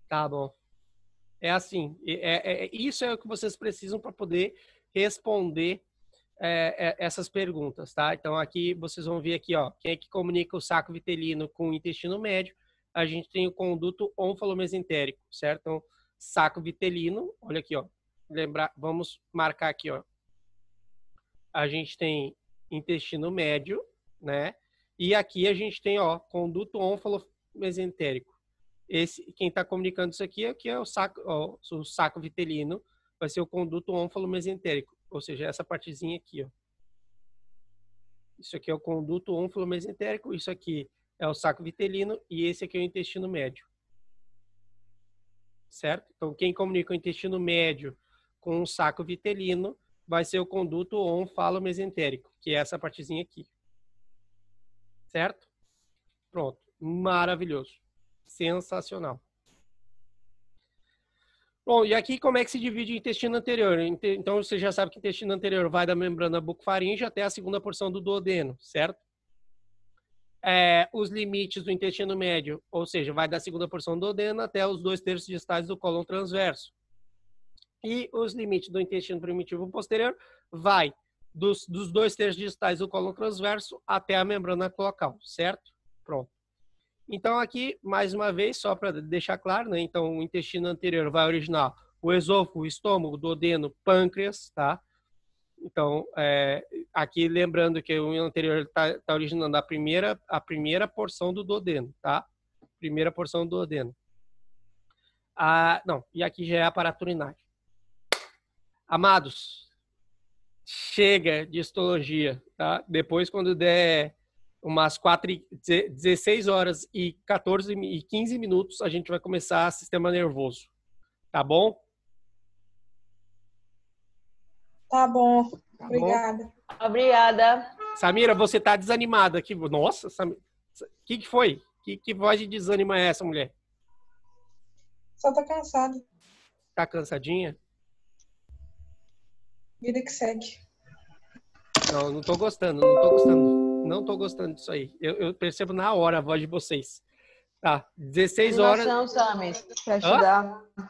Tá bom. É assim. Isso é o que vocês precisam para poder responder essas perguntas, tá? Então, aqui vocês vão ver aqui, ó, quem é que comunica o saco vitelino com o intestino médio? A gente tem o conduto onfalomesentérico, certo? Então, saco vitelino, olha aqui, ó. Vamos marcar aqui, ó. A gente tem intestino médio, né? E aqui a gente tem, ó, conduto onfalomesentérico. Quem está comunicando isso aqui é o saco vitelino, vai ser o conduto onfalomesentérico. Ou seja, essa partezinha aqui, ó. Isso aqui é o conduto onfalomesentérico, isso aqui é o saco vitelino e esse aqui é o intestino médio. Certo? Então, quem comunica o intestino médio com o saco vitelino vai ser o conduto onfalomesentérico, que é essa partezinha aqui. Certo? Pronto. Maravilhoso. Sensacional. Bom, e aqui como é que se divide o intestino anterior? Então, você já sabe que o intestino anterior vai da membrana bucofaríngea até a segunda porção do duodeno, certo? Os limites do intestino médio, ou seja, vai da segunda porção do duodeno até os 2/3 distais do cólon transverso. E os limites do intestino primitivo posterior vai dos 2/3 distais do cólon transverso até a membrana cloacal, certo? Pronto. Então, aqui, mais uma vez, só para deixar claro, né? Então, o intestino anterior vai originar o esôfago, o estômago, o duodeno, pâncreas, tá? Então, aqui lembrando que o anterior está originando a primeira porção do duodeno, tá? Primeira porção do duodeno. Não, e aqui já é aparato urinário. Amados, chega de histologia, tá? Depois, quando der umas 16 horas e 14 e 15 minutos, a gente vai começar sistema nervoso. Tá bom? Tá bom. Tá bom? Obrigada. Obrigada. Samira, você tá desanimada aqui. Nossa, Samira. O que foi? Que voz de desânimo é essa, mulher? Só tô cansada. Tá cansadinha? Vida que segue. Não, não tô gostando, não tô gostando. Não tô gostando disso aí. Eu percebo na hora a voz de vocês. Tá, 16 horas. Animação, Samis. Pra te Hã? dar. Tô É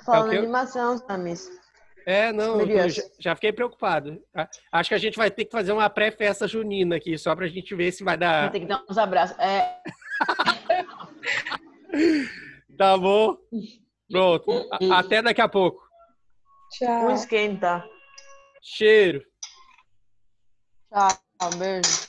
o falando quê? animação, Samis. É, não, eu Melhores. já fiquei preocupado. Tá? Acho que a gente vai ter que fazer uma pré-festa junina aqui, só pra gente ver se vai dar. Tem que dar uns abraços. É, Tá bom? Pronto. Até daqui a pouco. um Tchau. esquenta. Cheiro. Tchau, beijo.